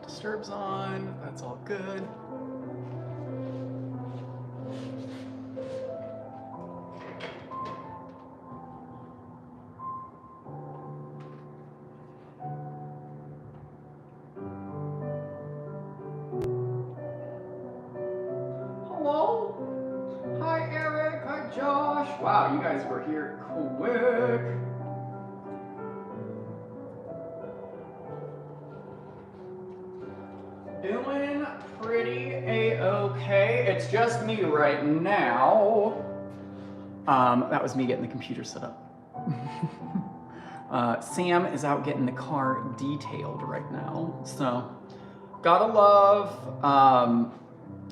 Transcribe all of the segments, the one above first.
Disturbs on, that's all good. Hello? Hi Eric, hi Josh. Wow, you guys were here quick. Doing pretty a-okay. It's just me right now. That was me getting the computer set up. Sam is out getting the car detailed right now. So, gotta love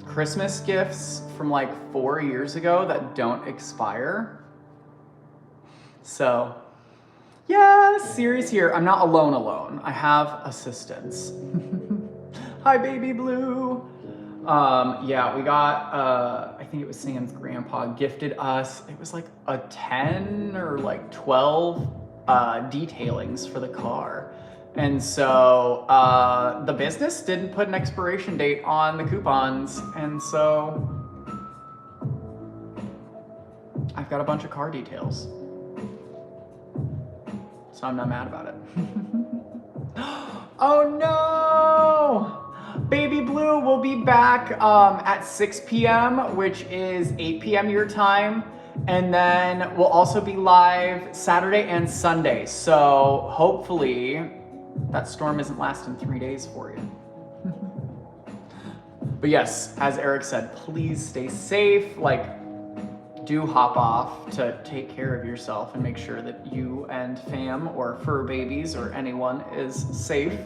Christmas gifts from like 4 years ago that don't expire. So, yeah, Siri's here. I'm not alone. I have assistants. Hi, baby blue. Yeah, we got, I think it was Sam's grandpa gifted us, it was like a 10 or like 12 detailings for the car. And so the business didn't put an expiration date on the coupons. And so I've got a bunch of car details. So I'm not mad about it. Oh no! Baby Blue will be back at 6 p.m., which is 8 p.m. your time. And then we'll also be live Saturday and Sunday. So hopefully that storm isn't lasting 3 days for you. But yes, as Eric said, please stay safe. Like, do hop off to take care of yourself and make sure that you and fam or fur babies or anyone is safe.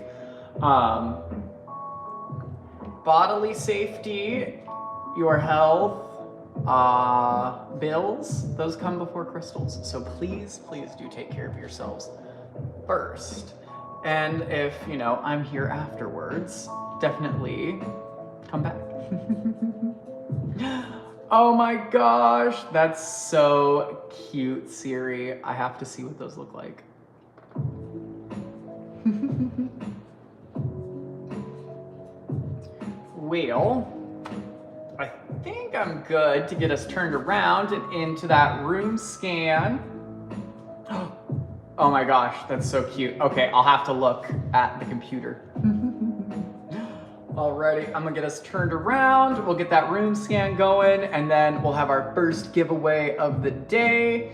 Bodily safety, your health, bills, those come before crystals. So please, please do take care of yourselves first. And if, you know, I'm here afterwards, definitely come back. Oh my gosh, that's so cute, Siri. I have to see what those look like. Well, I think I'm good to get us turned around and into that room scan. Oh my gosh, that's so cute. Okay, I'll have to look at the computer. Alrighty, I'm gonna get us turned around. We'll get that room scan going, and then we'll have our first giveaway of the day.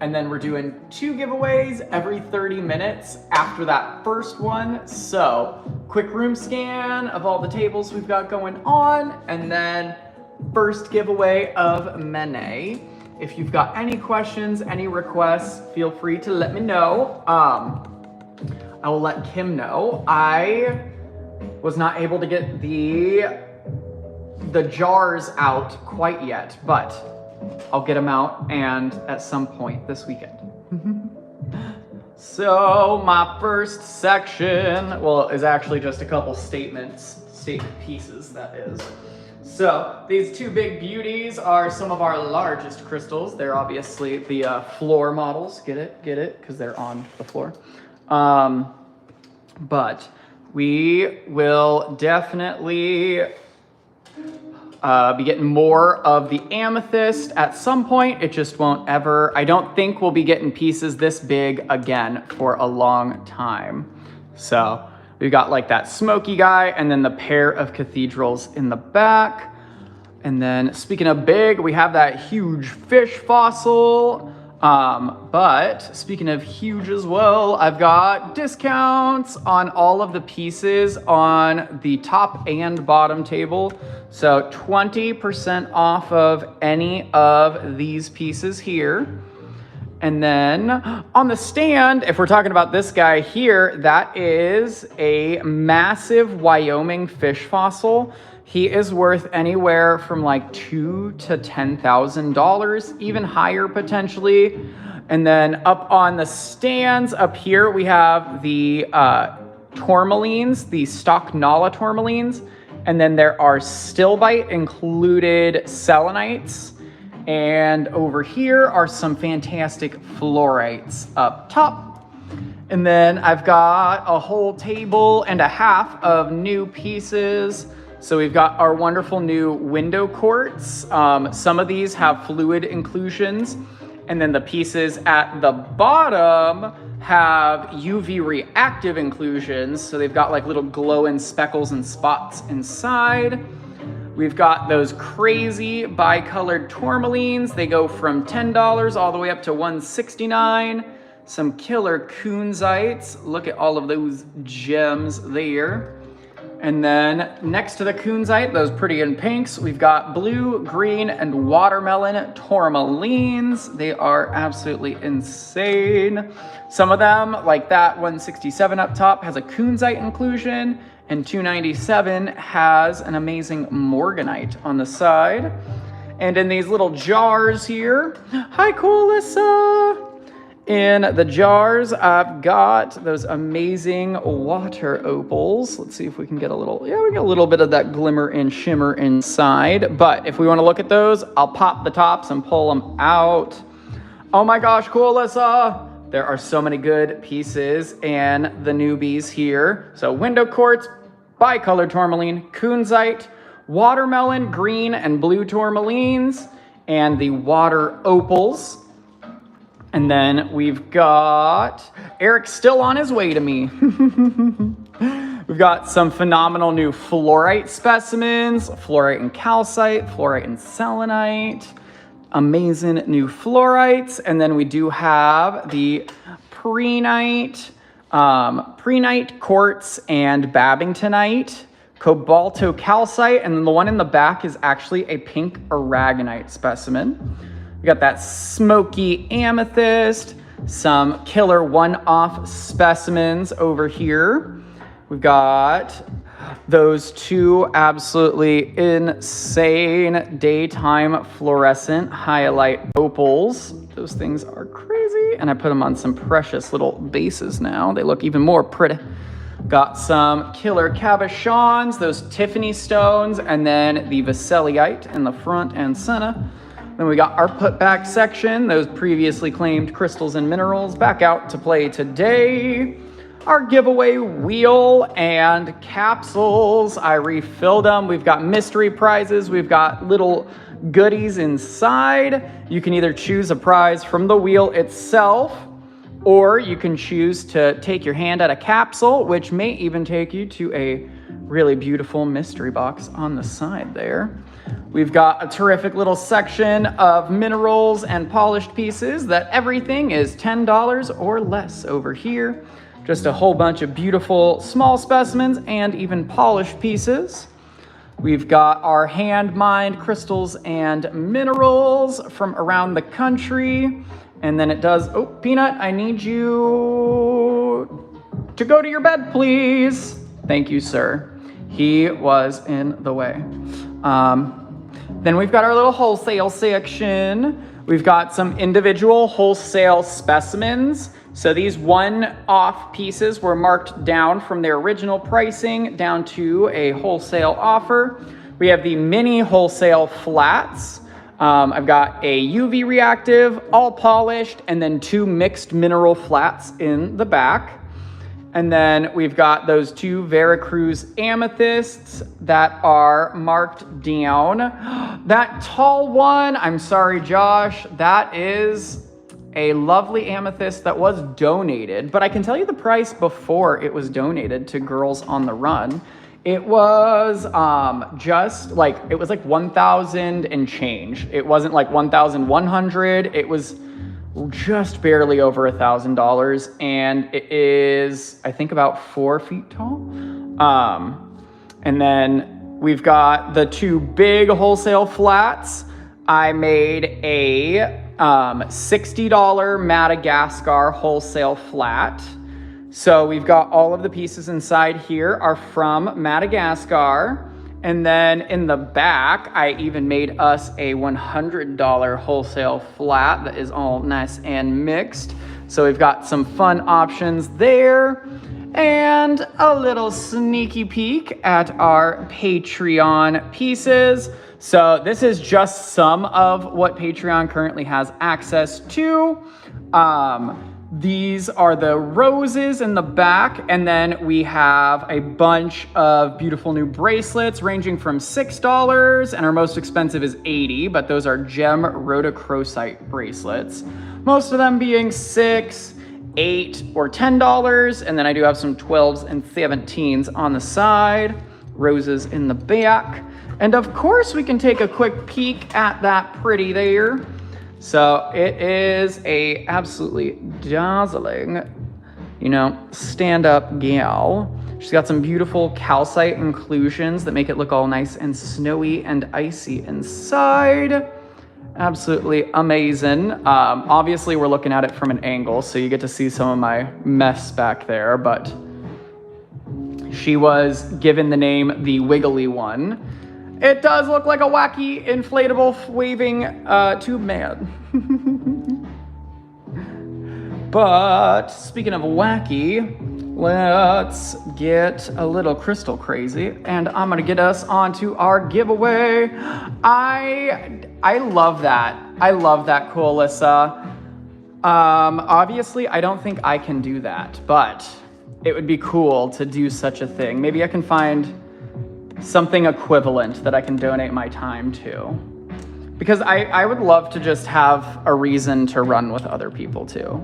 And then we're doing 2 giveaways every 30 minutes after that first one. So, quick room scan of all the tables we've got going on, and then first giveaway of Mene. If you've got any questions, any requests, feel free to let me know. I will let Kim know. I was not able to get the jars out quite yet, but I'll get them out and at some point this weekend. So my first section, well, is actually just a couple statement pieces, that is. So these 2 big beauties are some of our largest crystals. They're obviously the floor models. Get it? Because they're on the floor. But we will definitely be getting more of the amethyst at some point. It just won't ever, I don't think we'll be getting pieces this big again for a long time. So we've got like that smoky guy and then the pair of cathedrals in the back. And then speaking of big, we have that huge fish fossil. But speaking of huge as well, I've got discounts on all of the pieces on the top and bottom table. So 20% off of any of these pieces here. And then on the stand, if we're talking about this guy here, that is a massive Wyoming fish fossil. He is worth anywhere from like $2,000 to $10,000, even higher potentially. And then up on the stands up here, we have the tourmalines, the stock Nala tourmalines. And then there are stillbite included selenites. And over here are some fantastic fluorites up top. And then I've got a whole table and a half of new pieces. So we've got our wonderful new window quartz. Some of these have fluid inclusions. And then the pieces at the bottom have UV reactive inclusions. So they've got like little glowing speckles and spots inside. We've got those crazy bicolored tourmalines. They go from $10 all the way up to $169. Some killer kunzites. Look at all of those gems there. And then next to the kunzite, those pretty in pinks, we've got blue, green, and watermelon tourmalines. They are absolutely insane. Some of them, like that 167 up top, has a kunzite inclusion, and 297 has an amazing morganite on the side. And in these little jars here, hi, cool, Alyssa. In the jars, I've got those amazing water opals. Let's see if we can get a little, we get a little bit of that glimmer and shimmer inside. But if we want to look at those, I'll pop the tops and pull them out. Oh my gosh, cool, Alyssa. There are so many good pieces and the newbies here. So window quartz, bicolored tourmaline, kunzite, watermelon, green and blue tourmalines, and the water opals. And then we've got, Eric's still on his way to me. We've got some phenomenal new fluorite specimens, fluorite and calcite, fluorite and selenite, amazing new fluorites. And then we do have the prehnite quartz and babingtonite, cobaltocalcite, and then the one in the back is actually a pink aragonite specimen. We got that smoky amethyst, some killer one-off specimens over here. We've got those two absolutely insane daytime fluorescent highlight opals. Those things are crazy. And I put them on some precious little bases now. They look even more pretty. Got some killer cabochons, those Tiffany stones, and then the veseliite in the front and center. Then we got our putback section, those previously claimed crystals and minerals back out to play today. Our giveaway wheel and capsules, I refilled them. We've got mystery prizes, we've got little goodies inside. You can either choose a prize from the wheel itself, or you can choose to take your hand at a capsule, which may even take you to a really beautiful mystery box on the side there. We've got a terrific little section of minerals and polished pieces that everything is $10 or less over here. Just a whole bunch of beautiful small specimens and even polished pieces. We've got our hand-mined crystals and minerals from around the country. And then it does, oh, Peanut, I need you to go to your bed, please. Thank you, sir. He was in the way. Then we've got our little wholesale section. We've got some individual wholesale specimens. So these one-off pieces were marked down from their original pricing down to a wholesale offer. We have the mini wholesale flats. I've got a UV reactive, all polished, and then 2 mixed mineral flats in the back. And then we've got those 2 Veracruz amethysts that are marked down. That tall one, I'm sorry, Josh, that is a lovely amethyst that was donated, but I can tell you the price before it was donated to Girls on the Run. It was just like, it was like 1,000 and change. It wasn't like 1,100. It was just barely over $1,000, and it is, I think, about 4 feet tall. And then we've got the 2 big wholesale flats. I made a $60 Madagascar wholesale flat. So we've got all of the pieces inside here are from Madagascar. And then in the back, I even made us a $100 wholesale flat that is all nice and mixed. So we've got some fun options there. And a little sneaky peek at our Patreon pieces. So this is just some of what Patreon currently has access to. These are the roses in the back, and then we have a bunch of beautiful new bracelets ranging from $6, and our most expensive is $80, but those are gem rhodochrosite bracelets. Most of them being $6, $8, or $10, and then I do have some 12s and 17s on the side, roses in the back. And of course we can take a quick peek at that pretty there. So it is a absolutely dazzling, you know, stand-up gal. She's got some beautiful calcite inclusions that make it look all nice and snowy and icy inside. Absolutely amazing. Obviously we're looking at it from an angle, so you get to see some of my mess back there, but she was given the name the Wiggly One. It does look like a wacky, inflatable, waving tube man. But speaking of wacky, let's get a little crystal crazy, and I'm gonna get us onto our giveaway. I love that. I love that, cool, Alyssa. Obviously, I don't think I can do that, but it would be cool to do such a thing. Maybe I can find something equivalent that I can donate my time to. Because I would love to just have a reason to run with other people too.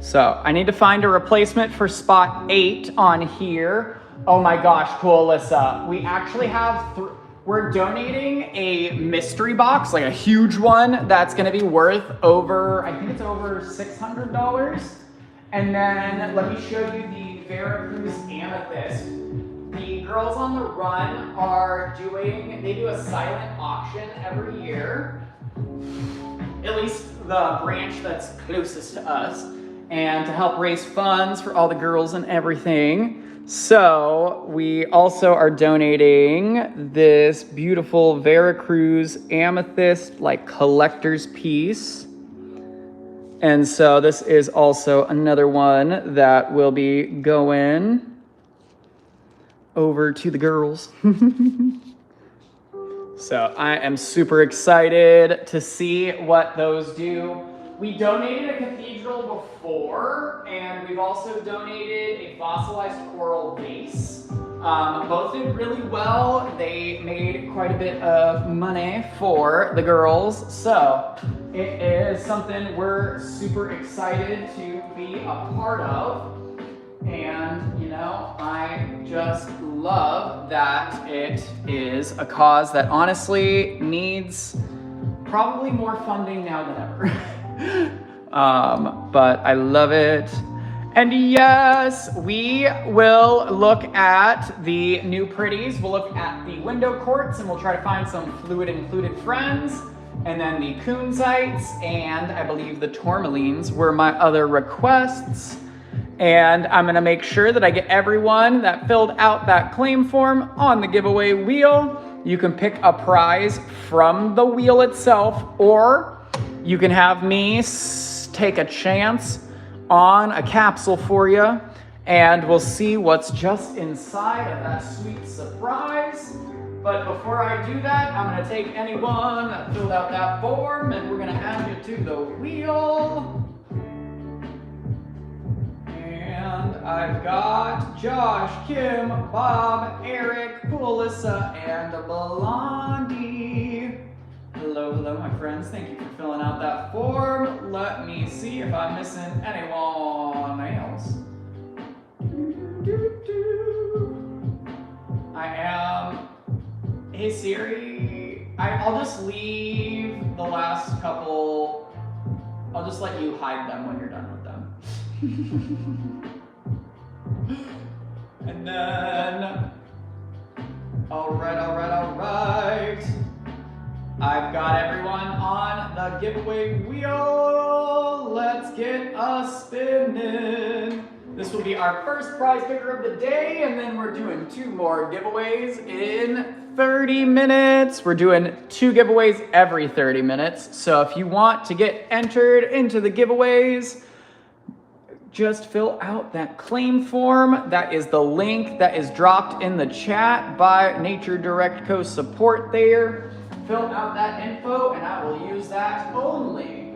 So I need to find a replacement for spot 8 on here. Oh my gosh, cool, Alyssa. We actually have, we're donating a mystery box, like a huge one, that's gonna be worth over, I think it's over $600. And then let me show you the Veracruz Amethyst. The girls on the run are they do a silent auction every year, at least the branch that's closest to us, and to help raise funds for all the girls and everything. So we also are donating this beautiful Veracruz Amethyst, like collector's piece. And so this is also another one that will be going over to the girls. So I am super excited to see what those do. We donated a cathedral before, and we've also donated a fossilized coral vase. Both did really well. They made quite a bit of money for the girls. So it is something we're super excited to be a part of. And, you know, I just love that it is a cause that honestly needs probably more funding now than ever. But I love it. And yes, we will look at the new pretties. We'll look at the window quartz, and we'll try to find some fluid included friends. And then the kunzites, and I believe the tourmalines were my other requests. And I'm gonna make sure that I get everyone that filled out that claim form on the giveaway wheel. You can pick a prize from the wheel itself, or you can have me take a chance on a capsule for you, and we'll see what's just inside of that sweet surprise. But before I do that, I'm gonna take anyone that filled out that form, and we're gonna add you to the wheel. And I've got Josh, Kim, Bob, Eric, Alyssa, and Blondie. Hello, hello, my friends. Thank you for filling out that form. Let me see if I'm missing anyone else. I am. Hey Siri, I'll just leave the last couple. I'll just let you hide them when you're done with them. And then, all right. I've got everyone on the giveaway wheel. Let's get us spinning. This will be our first prize picker of the day, and then we're doing 2 more giveaways in 30 minutes. We're doing 2 giveaways every 30 minutes. So if you want to get entered into the giveaways, just fill out that claim form. That is the link that is dropped in the chat by Nature Direct Co. support there. Fill out that info, and I will use that only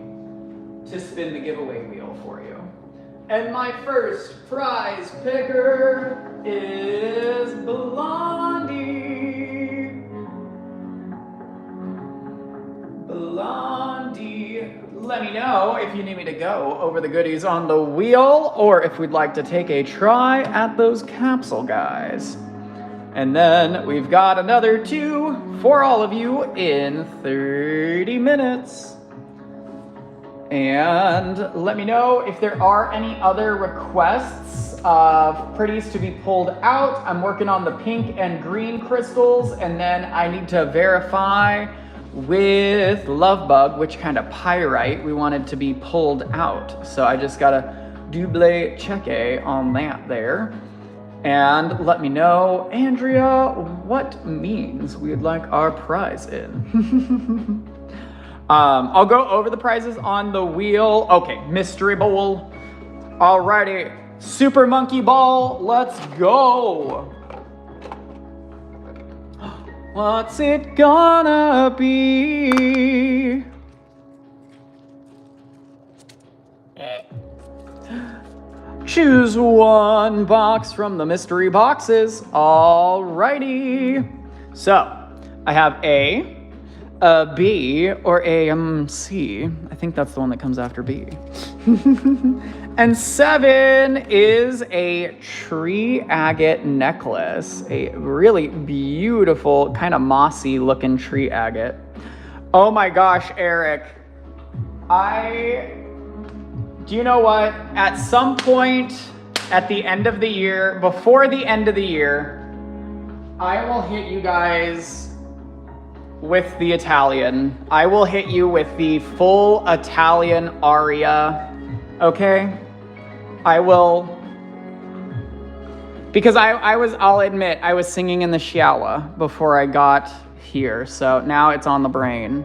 to spin the giveaway wheel for you. And my first prize picker is Blondie. Blondie. Let me know if you need me to go over the goodies on the wheel or if we'd like to take a try at those capsule guys. And then we've got another 2 for all of you in 30 minutes. And let me know if there are any other requests of pretties to be pulled out. I'm working on the pink and green crystals, and then I need to verify with Lovebug which kind of pyrite we wanted to be pulled out. So I just gotta double check on that there. And let me know, Andrea, what means we'd like our prize in. I'll go over the prizes on the wheel. Okay, mystery bowl. Alrighty, super monkey ball, let's go. What's it gonna be? Choose one box from the mystery boxes. Alrighty. So, I have A, B, or A, C. I think that's the one that comes after B. And 7 is a tree agate necklace. A really beautiful, kind of mossy looking tree agate. Oh my gosh, Eric. Do you know what? At some point at the end of the year, before the end of the year, I will hit you guys with the Italian. I will hit you with the full Italian aria, okay? I will, because I'll admit, I was singing in the shower before I got here, so now it's on the brain.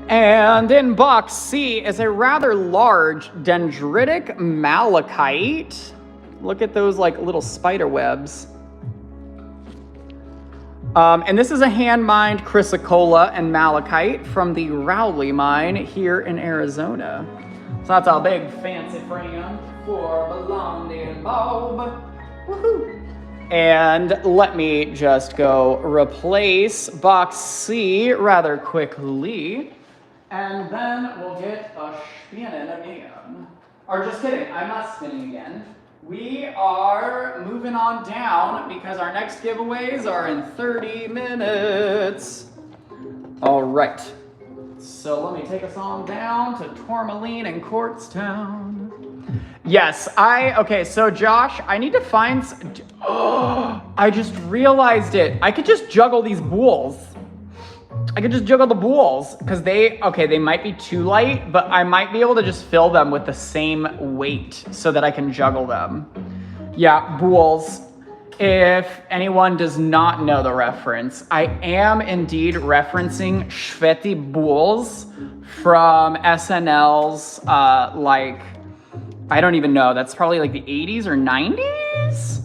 And in box C is a rather large dendritic malachite. Look at those like little spider webs. And this is a hand-mined chrysocolla and malachite from the Rowley mine here in Arizona. So that's a big fancy frame for Blondie and Bob. Woohoo! And let me just go replace box C rather quickly. And then we'll get a spinning again. Or just kidding, I'm not spinning again. We are moving on down because our next giveaways are in 30 minutes. All right. So let me take us on down to Tourmaline and Quartz Town. Yes, okay, so Josh, I need to find, I just realized it. I could just juggle these boules. I could just juggle the boules because they might be too light, but I might be able to just fill them with the same weight so that I can juggle them. Yeah, boules. If anyone does not know the reference, I am indeed referencing Shveti boules from SNL's, I don't even know, that's probably like the 80s or 90s?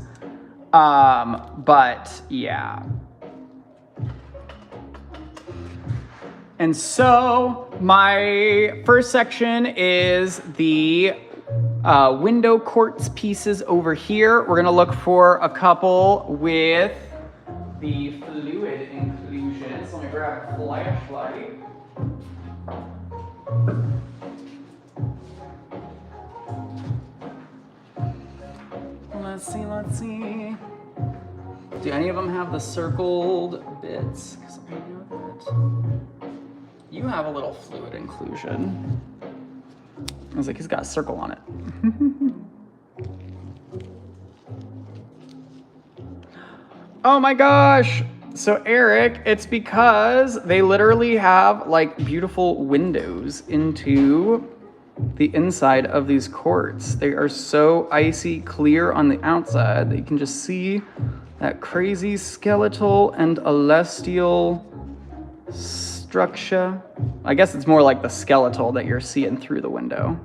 But yeah. And so my first section is the window quartz pieces over here. We're gonna look for a couple with the fluid inclusion. So let me grab a flashlight. Let's see. Do any of them have the circled bits? Because I know that you have a little fluid inclusion. I was like, he's got a circle on it. Oh my gosh. So Eric, it's because they literally have like beautiful windows into the inside of these quartz. They are so icy clear on the outside that you can just see that crazy skeletal and celestial structure. I guess it's more like the skeletal that you're seeing through the window.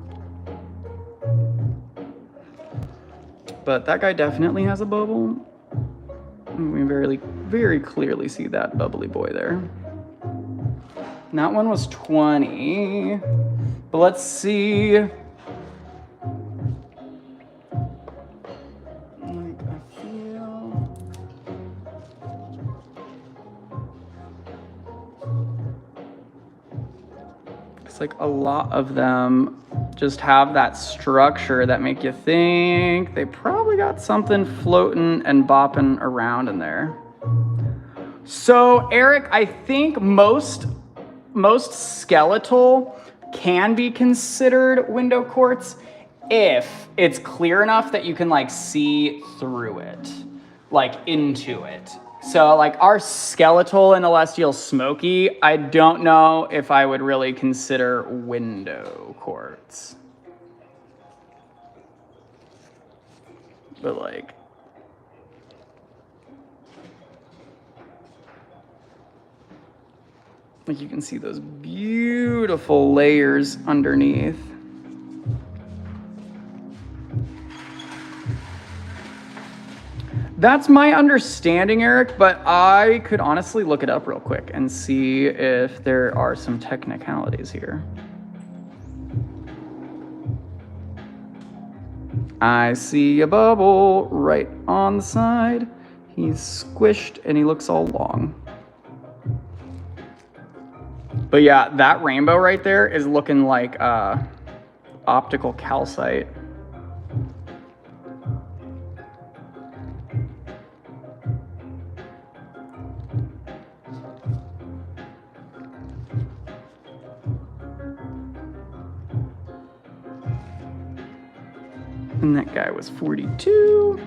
But that guy definitely has a bubble. We very, very clearly see that bubbly boy there. And that one was 20. But let's see. Looks like a lot of them just have that structure that make you think they probably got something floating and bopping around in there. So Eric, I think most skeletal can be considered window quartz if it's clear enough that you can like see through it, like into it. So like our skeletal and celestial smoky, I don't know if I would really consider window quartz. But like, you can see those beautiful layers underneath. That's my understanding, Eric, but I could honestly look it up real quick and see if there are some technicalities here. I see a bubble right on the side. He's squished and he looks all long. But yeah, that rainbow right there is looking like optical calcite. And that guy was 42.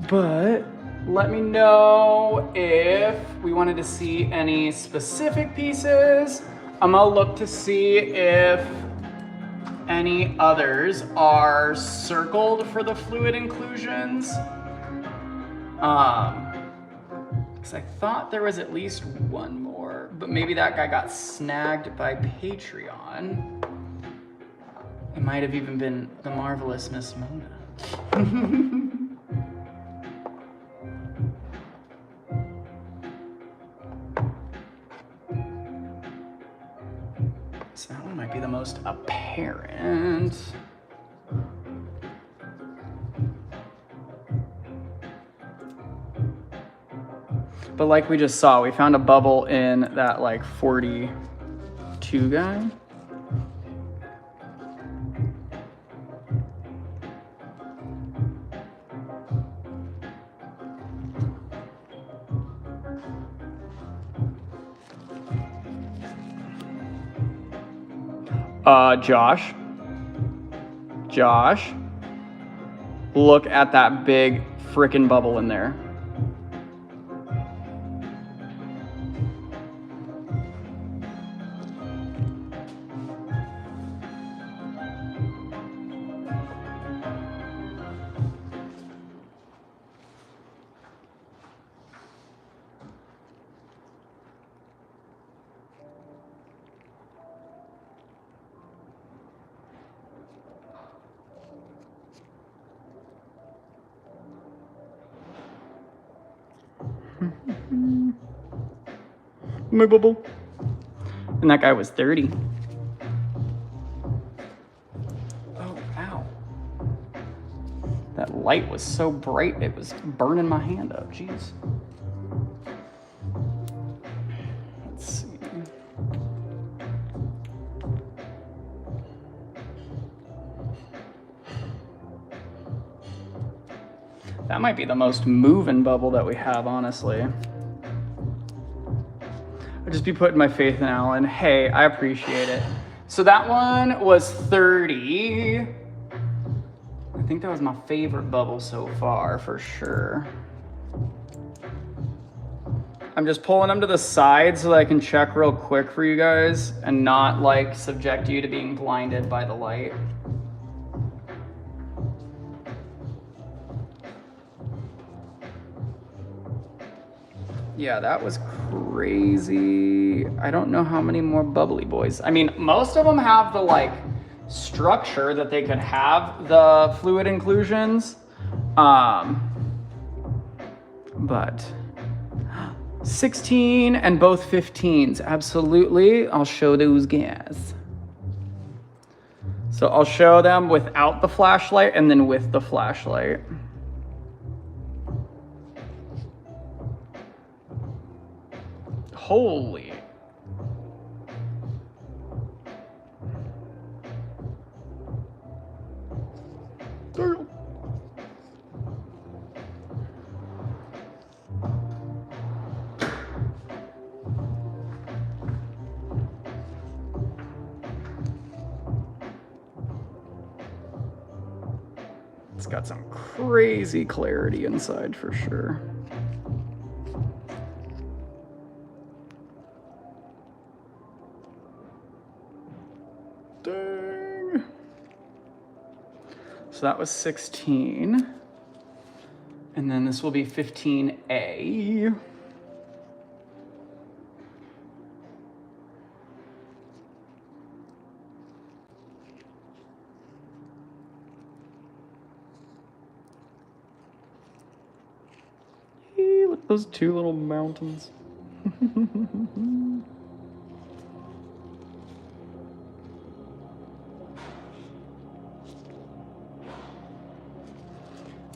But let me know if we wanted to see any specific pieces. I'm gonna look to see if any others are circled for the fluid inclusions. Because I thought there was at least one more, but maybe that guy got snagged by Patreon. It might have even been the marvelous Miss Mona. So that one might be the most apparent. But like we just saw, we found a bubble in that like 42 guy. Josh, look at that big frickin' bubble in there. My bubble. And that guy was 30. Oh, ow. That light was so bright, it was burning my hand up. Jeez. Let's see. That might be the most moving bubble that we have, honestly. I'll just be putting my faith in Alan. Hey, I appreciate it. So that one was 30. I think that was my favorite bubble so far, for sure. I'm just pulling them to the side so that I can check real quick for you guys and not like subject you to being blinded by the light. Yeah, that was crazy. I don't know how many more bubbly boys. I mean, most of them have the like structure that they could have the fluid inclusions. But 16 and both 15s, absolutely. I'll show those guys. So I'll show them without the flashlight and then with the flashlight. Holy. got some crazy clarity inside for sure. Dang. So that was 16. And then this will be 15A. Look at those two little mountains.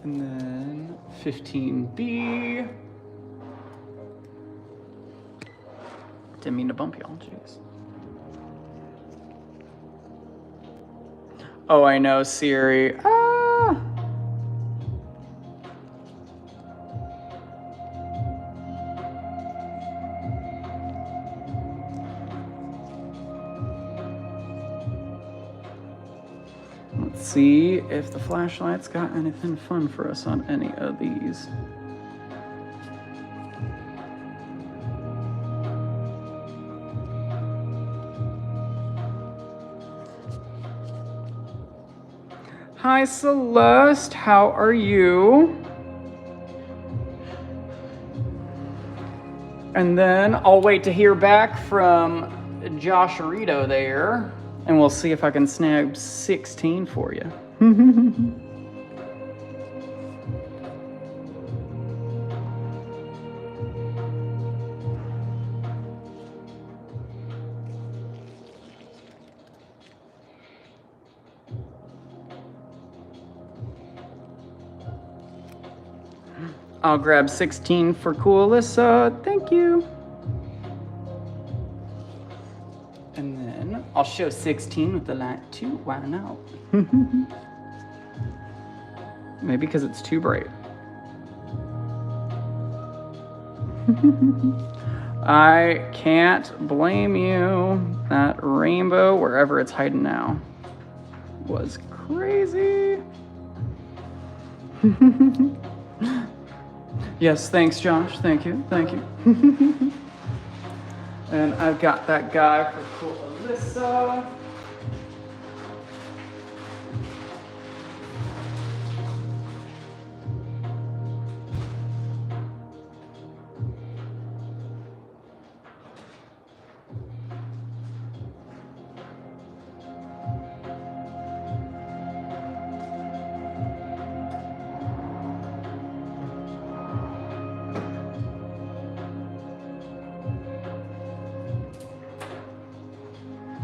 And then 15B. Didn't mean to bump y'all, jeez. Oh, I know, Siri. Ah! Let's see if the flashlight's got anything fun for us on any of these. Hi, Celeste. How are you? And then I'll wait to hear back from Josh Arito there, and we'll see if I can snag 16 for you. I'll grab 16 for cool Alyssa. Thank you. And then I'll show 16 with the light too. Why not? Maybe because it's too bright. I can't blame you. That rainbow, wherever it's hiding now, was crazy. Yes, thanks, Josh. Thank you. Thank you. And I've got that guy for cool Alyssa.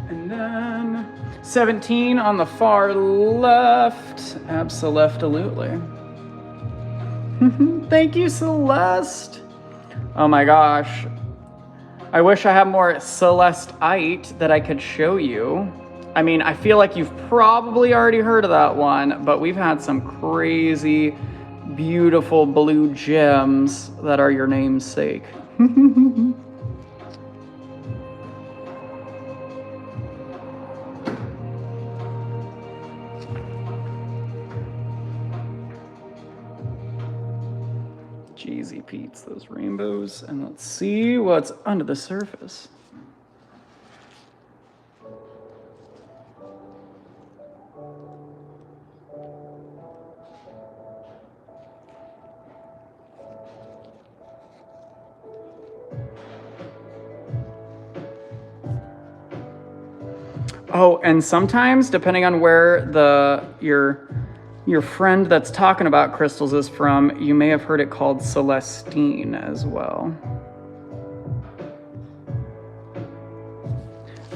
And then 17 on the far left. Absolutely. Thank you, Celeste. Oh my gosh. I wish I had more Celesteite that I could show you. I mean, I feel like you've probably already heard of that one, but we've had some crazy, beautiful blue gems that are your namesake. Jeezy Pete's, those rainbows. And let's see what's under the surface. Oh, and sometimes, depending on where your friend that's talking about crystals is from, you may have heard it called Celestine as well.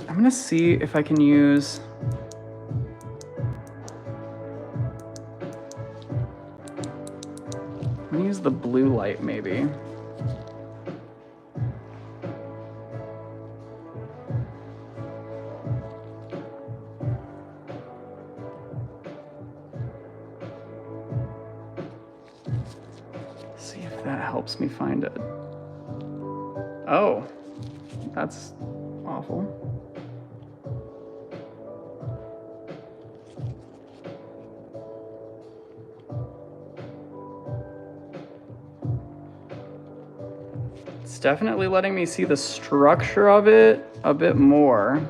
I'm gonna see if I can use... I'm gonna use the blue light maybe. See if that helps me find it. Oh, that's awful. It's definitely letting me see the structure of it a bit more.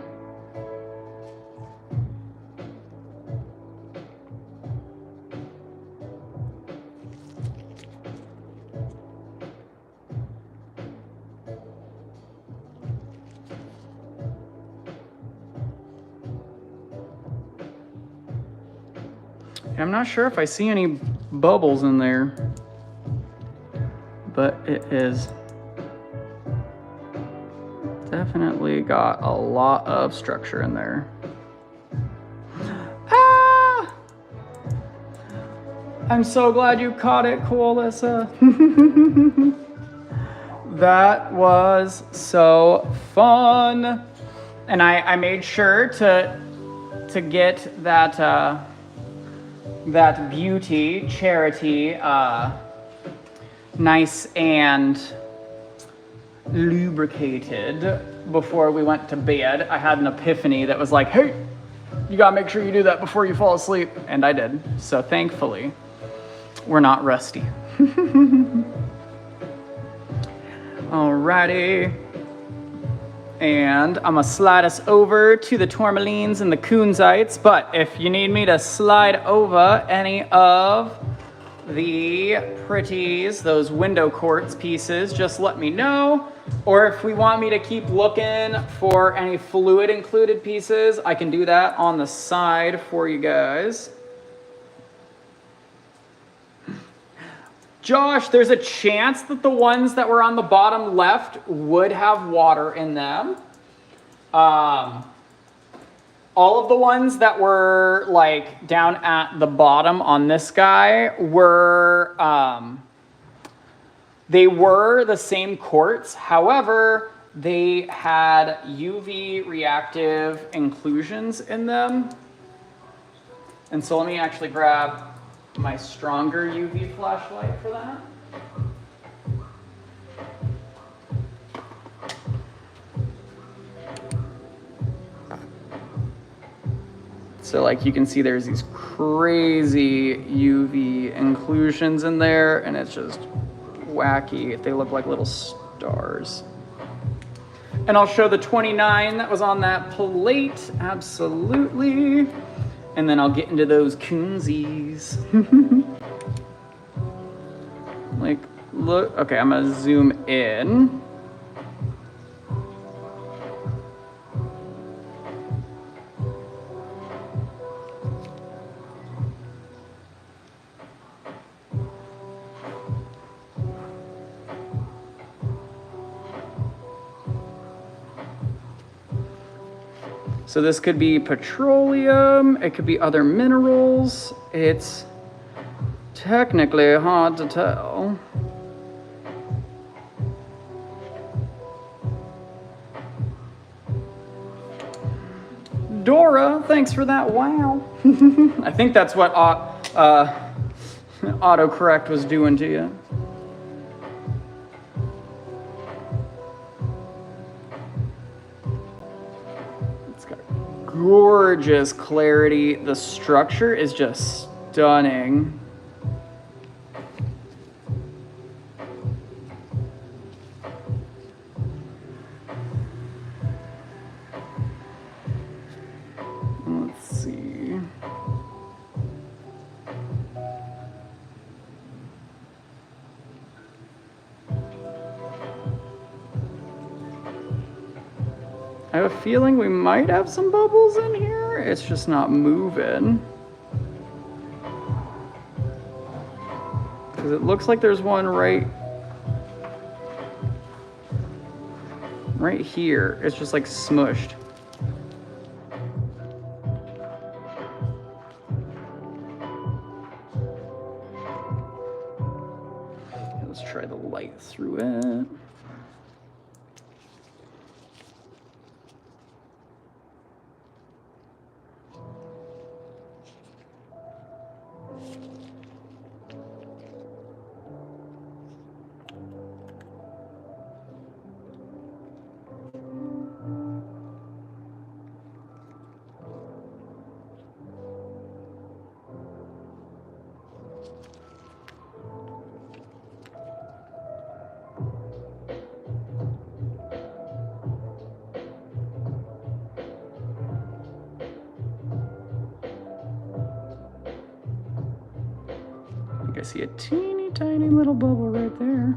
I'm not sure if I see any bubbles in there, but it is definitely got a lot of structure in there. Ah! I'm so glad you caught it, Coalessa. That was so fun. And I made sure to get that that beauty charity nice and lubricated before we went to bed. I had an epiphany that was like, hey, you gotta make sure you do that before you fall asleep. And I did. So thankfully, we're not rusty. Alrighty. And I'm gonna slide us over to the tourmalines and the kunzites, but if you need me to slide over any of the pretties, those window quartz pieces, just let me know. Or if we want me to keep looking for any fluid included pieces, I can do that on the side for you guys. Josh, there's a chance that the ones that were on the bottom left would have water in them. All of the ones that were like down at the bottom on this guy were, they were the same quartz. However, they had UV reactive inclusions in them. And so let me actually grab my stronger UV flashlight for that. So like you can see there's these crazy UV inclusions in there and it's just wacky. They look like little stars. And I'll show the 29 that was on that plate, absolutely. And then I'll get into those kunzies. Like, look, okay, I'm gonna zoom in. So this could be petroleum, it could be other minerals. It's technically hard to tell. Dora, thanks for that wow. I think that's what autocorrect was doing to you. Gorgeous clarity. The structure is just stunning. Let's see. I have a feeling we might have some bubbles in here. It's just not moving. Because it looks like there's one right here. It's just like smushed. Let's try the light through it. I see a teeny tiny little bubble right there.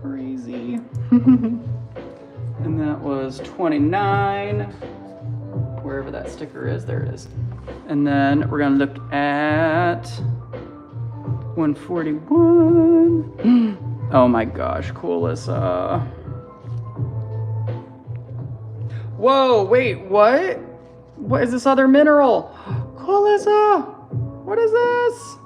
Crazy. And that was 29. Wherever that sticker is, there it is. And then we're gonna look at 141. Oh my gosh, Coolissa. Whoa, wait, what? What is this other mineral? Coolissa, what is this?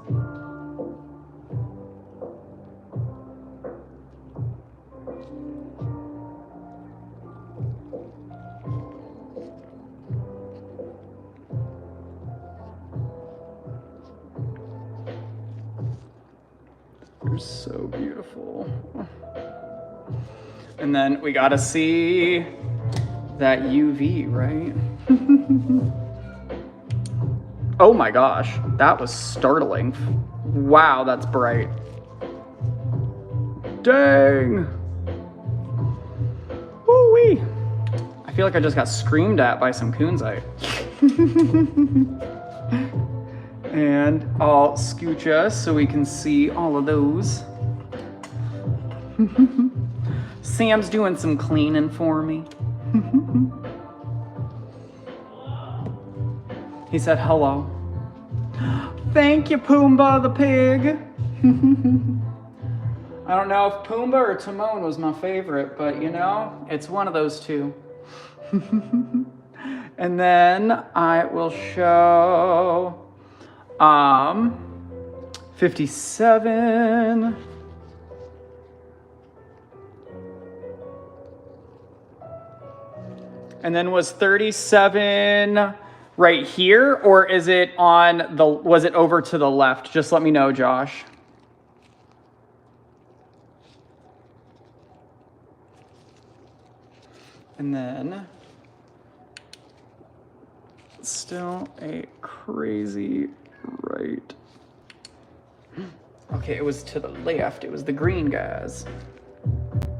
They're so beautiful. And then we gotta see that UV, right? Oh my gosh, that was startling. Wow, that's bright. Dang. Woo-wee. I feel like I just got screamed at by some kunzite. And I'll scooch us so we can see all of those. Sam's doing some cleaning for me. He said hello. Thank you, Pumbaa the pig. I don't know if Pumbaa or Timon was my favorite, but you know, it's one of those two. And then I will show 57. And then was 37 right here, or is it on the, was it over to the left? Just let me know, Josh. And then still a crazy right. Okay, it was to the left. It was the green guys.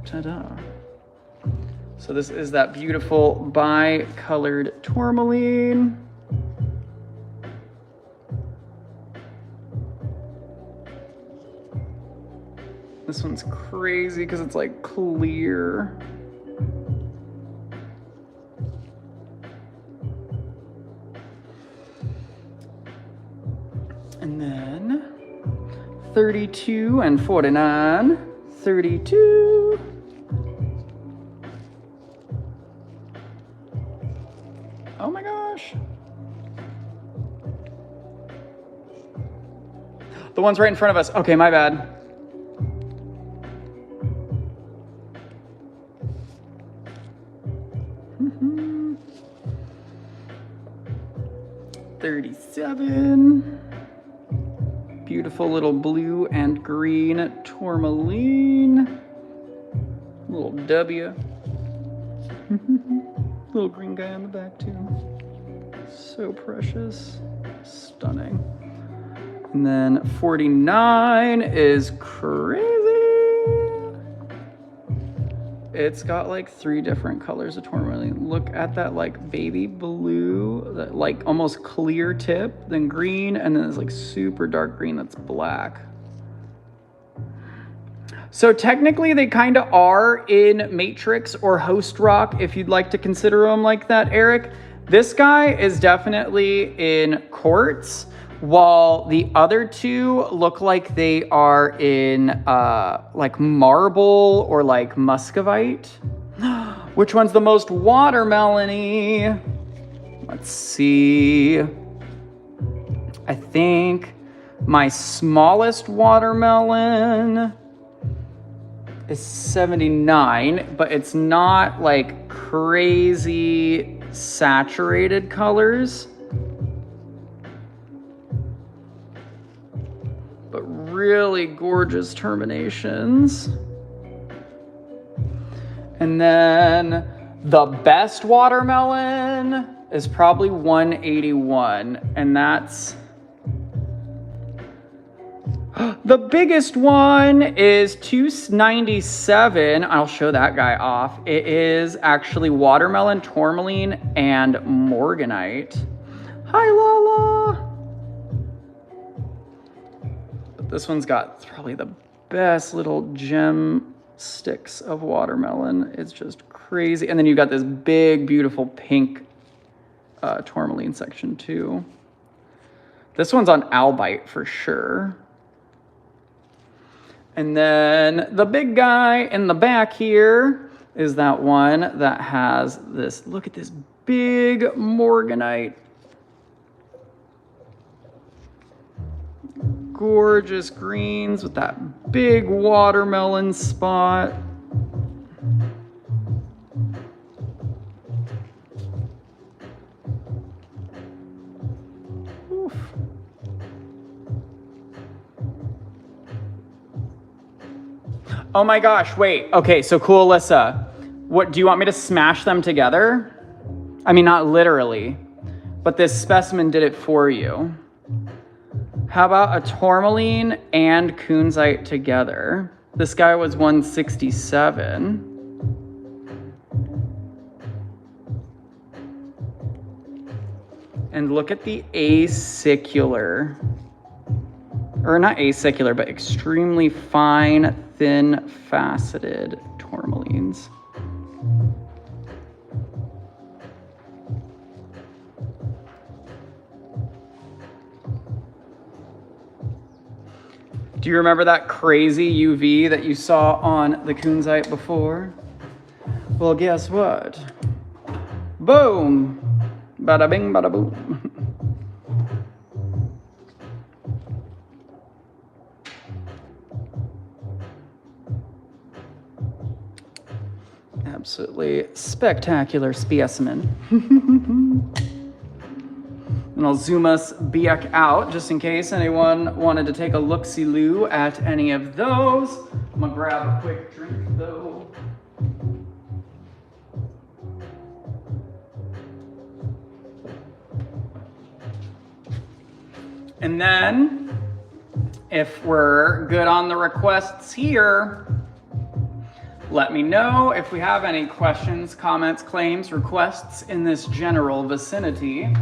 Ta-da. So this is that beautiful bi-colored tourmaline. This one's crazy because it's like clear. And then 32 and 49, 32. Oh my gosh. The one's right in front of us. Okay, my bad. Mm-hmm. 37. Beautiful little blue and green tourmaline. Little W. Little green guy on the back too. So precious. Stunning. And then 49 is crazy. It's got like 3 different colors of tourmaline. Look at that like baby blue, that like almost clear tip, then green, and then it's like super dark green that's black. So technically they kind of are in matrix or host rock, if you'd like to consider them like that, Eric. This guy is definitely in quartz, while the other two look like they are in like marble or like muscovite. Which one's the most watermelony? Let's see. I think my smallest watermelon is 79, but it's not like crazy saturated colors, but really gorgeous terminations. And then the best watermelon is probably 181, and that's The biggest one is 297. I'll show that guy off. It is actually watermelon, tourmaline, and morganite. Hi, Lala. But this one's got probably the best little gem sticks of watermelon. It's just crazy. And then you got this big, beautiful pink tourmaline section too. This one's on albite for sure. And then the big guy in the back here is that one that has this, look at this big morganite. Gorgeous greens with that big watermelon spot. Oof. Oh my gosh, wait. Okay, so cool, Alyssa. What, do you want me to smash them together? I mean, not literally, but this specimen did it for you. How about a tourmaline and kunzite together? This guy was 167. And look at the acicular, or not acicular, but extremely fine, thin, faceted tourmalines. Do you remember that crazy UV that you saw on the kunzite before? Well, guess what? Boom! Bada bing, bada boom. Absolutely spectacular specimen. And I'll zoom us back out just in case anyone wanted to take a look-see-loo at any of those. I'm gonna grab a quick drink though. And then, if we're good on the requests here, let me know if we have any questions, comments, claims, requests in this general vicinity.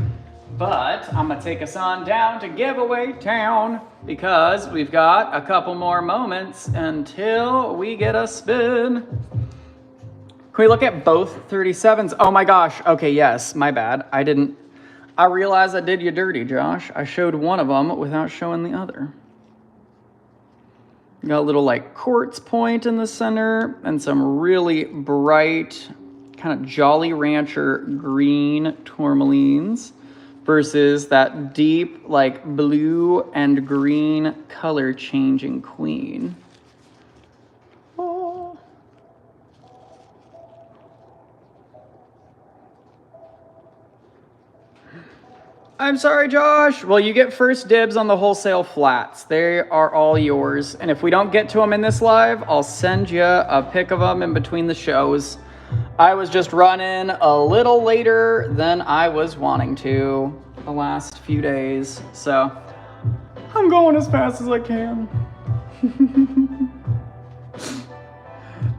But I'm gonna take us on down to giveaway town because we've got a couple more moments until we get a spin. Can we look at both 37s? Oh my gosh, okay, yes, my bad. I realized I did you dirty, Josh. I showed one of them without showing the other. Got a little like quartz point in the center and some really bright kind of Jolly Rancher green tourmalines versus that deep like blue and green color changing queen. Oh. I'm sorry, Josh. Well, you get first dibs on the wholesale flats. They are all yours. And if we don't get to them in this live, I'll send you a pic of them in between the shows. I was just running a little later than I was wanting to the last few days. So I'm going as fast as I can.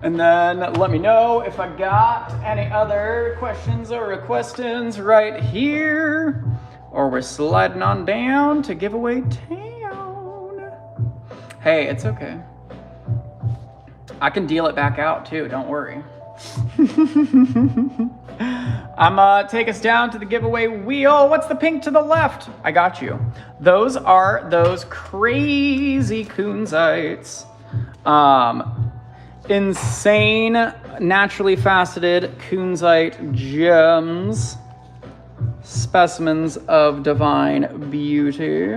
And then let me know if I got any other questions or questions right here. Or we're sliding on down to giveaway town. Hey, it's okay. I can deal it back out too, don't worry. I'm take us down to the giveaway wheel. What's the pink to the left? I got you. Those are those crazy kunzites. Insane, naturally faceted kunzite gems. Specimens of divine beauty.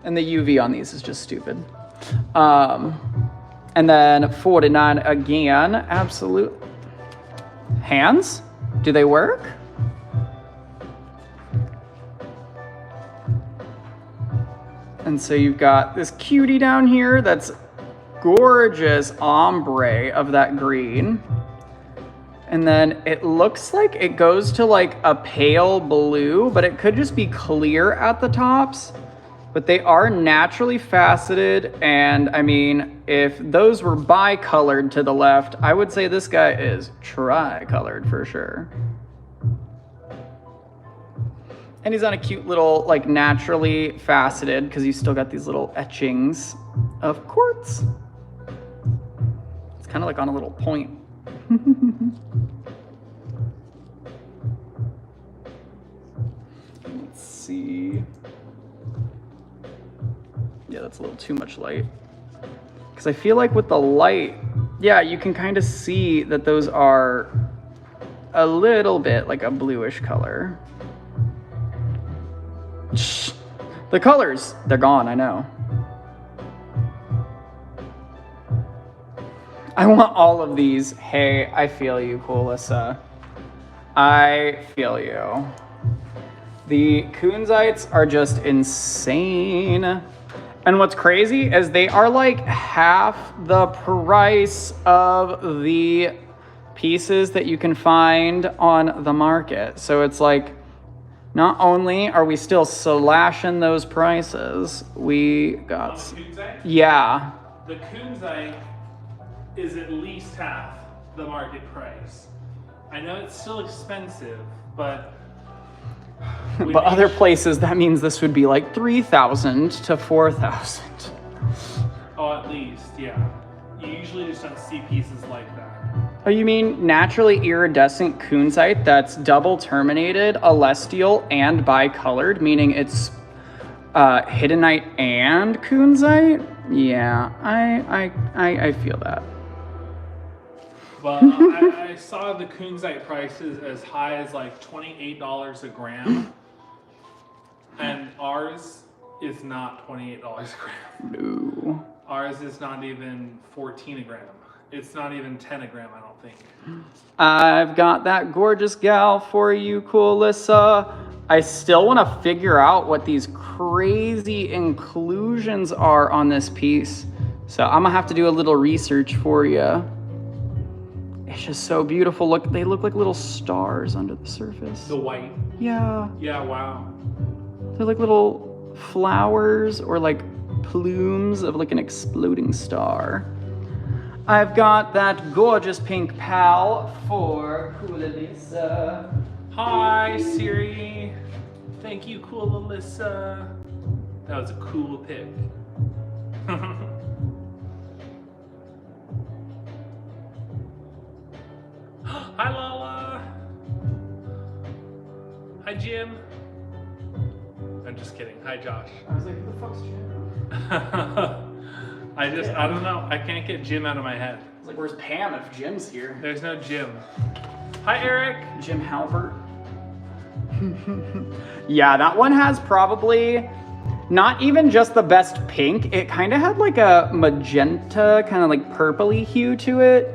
And the UV on these is just stupid. And then 49 again, absolute. Hands? Do they work? And so you've got this cutie down here that's gorgeous ombre of that green. And then it looks like it goes to like a pale blue, but it could just be clear at the tops. But they are naturally faceted, and I mean, if those were bicolored to the left, I would say this guy is tricolored for sure. And he's on a cute little, like, naturally faceted, because he's still got these little etchings of quartz. It's kind of like on a little point. Let's see. Yeah, that's a little too much light. Because I feel like with the light, yeah, you can kind of see that those are a little bit like a bluish color. Shh. The colors, they're gone, I know. I want all of these. Hey, I feel you, Coolissa. I feel you. The kunzites are just insane. And what's crazy is they are like half the price of the pieces that you can find on the market. So it's like, not only are we still slashing those prices, we got... On the kunzite? Yeah. The kunzite is at least half the market price. I know it's still expensive, but... But other places, that means this would be like 3,000 to 4,000. Oh, at least, yeah. You usually just don't see pieces like that. Oh, you mean naturally iridescent kunzite that's double terminated, celestial, and bicolored, meaning it's hiddenite and kunzite? Yeah, I feel that. But I saw the kunzite prices as high as like $28 a gram, and ours is not $28 a gram. No. Ours is not even 14 a gram. It's not even 10 a gram, I don't think. I've got that gorgeous gal for you, Coolissa. I still want to figure out what these crazy inclusions are on this piece. So I'm gonna have to do a little research for you. It's just so beautiful. Look, they look like little stars under the surface. The white. Yeah. Yeah, wow. They're like little flowers or like plumes of like an exploding star. I've got that gorgeous pink pal for Coolissa. Hi, Siri. Thank you, cool Alyssa. That was a cool pic. Hi, Lala. Hi, Jim. I'm just kidding. Hi, Josh. I was like, who the fuck's Jim? I don't know. I can't get Jim out of my head. I was like, where's Pam if Jim's here? There's no Jim. Hi, Eric. Jim Halbert. Yeah, that one has probably not even just the best pink. It kind of had like a magenta, kind of like purpley hue to it.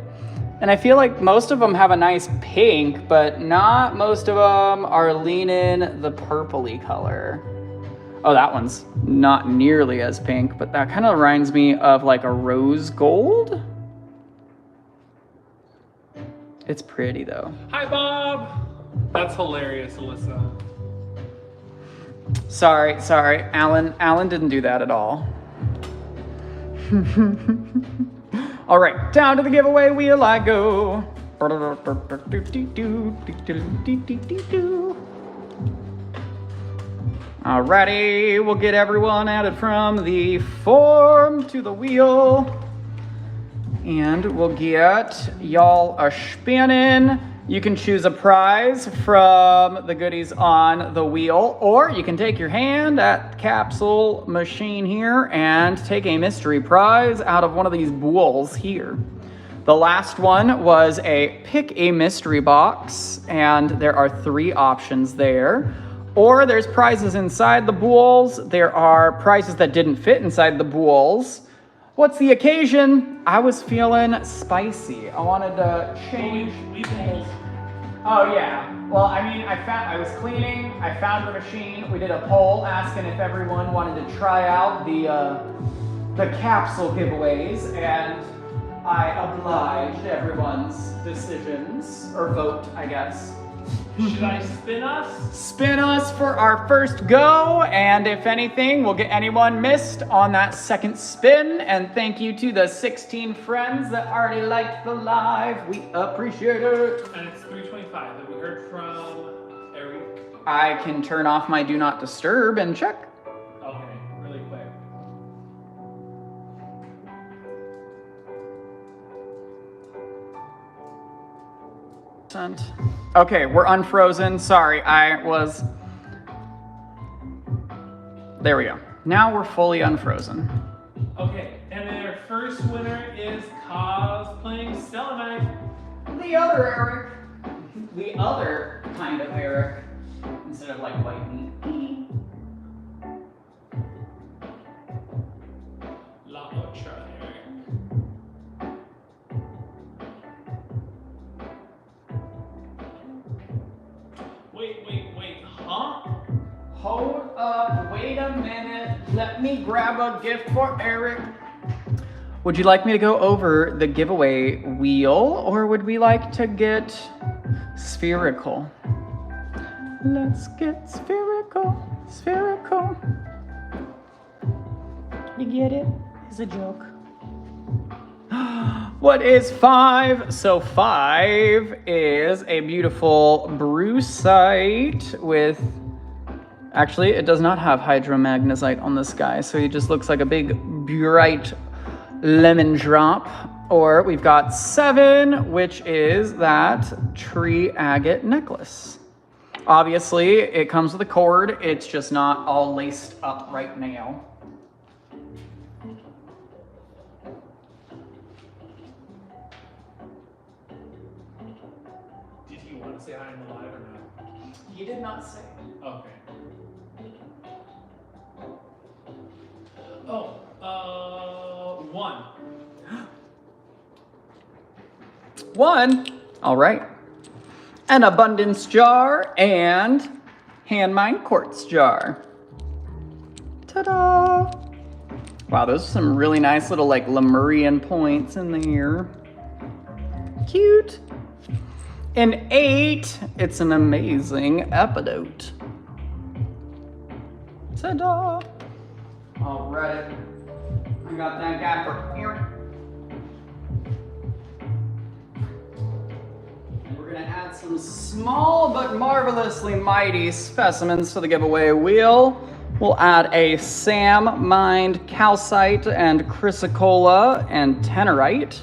And I feel like most of them have a nice pink, but not most of them are leaning the purpley color. Oh, that one's not nearly as pink, but that kind of reminds me of like a rose gold. It's pretty though. Hi, Bob. That's hilarious, Alyssa. Sorry, Alan didn't do that at all. All right, down to the giveaway wheel I go. Alrighty, we'll get everyone added from the form to the wheel. And we'll get y'all a spinning. You can choose a prize from the goodies on the wheel, or you can take your hand at the capsule machine here and take a mystery prize out of one of these bowls here. The last one was a pick a mystery box, and there are 3 options there. Or there's prizes inside the bowls. There are prizes that didn't fit inside the bowls. What's the occasion? I was feeling spicy. I wanted to change things. Oh yeah. Well, I mean, I was cleaning. I found the machine. We did a poll asking if everyone wanted to try out the capsule giveaways, and I obliged everyone's decisions, or vote, I guess. Should I spin us? Spin us for our first go, and if anything, we'll get anyone missed on that second spin. And thank you to the 16 friends that already liked the live. We appreciate it. And it's 3:25. Have we heard from Eric? I can turn off my do not disturb and check. Okay, really quick. Okay, we're unfrozen. Sorry, there we go. Now we're fully unfrozen. Okay, and then our first winner is cosplaying Selenite. The other Eric. The other kind of Eric. Instead of like white meat. La Otra Eric. Wait, huh? Hold up, wait a minute. Let me grab a gift for Eric. Would you like me to go over the giveaway wheel, or would we like to get spherical? Let's get spherical. You get it? It's a joke. What is 5? So 5 is a beautiful brucite with... Actually, it does not have hydromagnesite on this guy, so he just looks like a big bright lemon drop. Or we've got 7, which is that tree agate necklace. Obviously, it comes with a cord. It's just not all laced up right now. Did he want to say hi in the live or not? He did not say. Okay. Oh, 1. 1. All right. An abundance jar and hand mine quartz jar. Ta-da! Wow, those are some really nice little like Lemurian points in there. Cute. An 8. It's an amazing epidote. Ta-da! All right. I got that guy for Eric. And we're gonna add some small but marvelously mighty specimens to the giveaway wheel. We'll add a Sam mined calcite and chrysocolla and tenorite.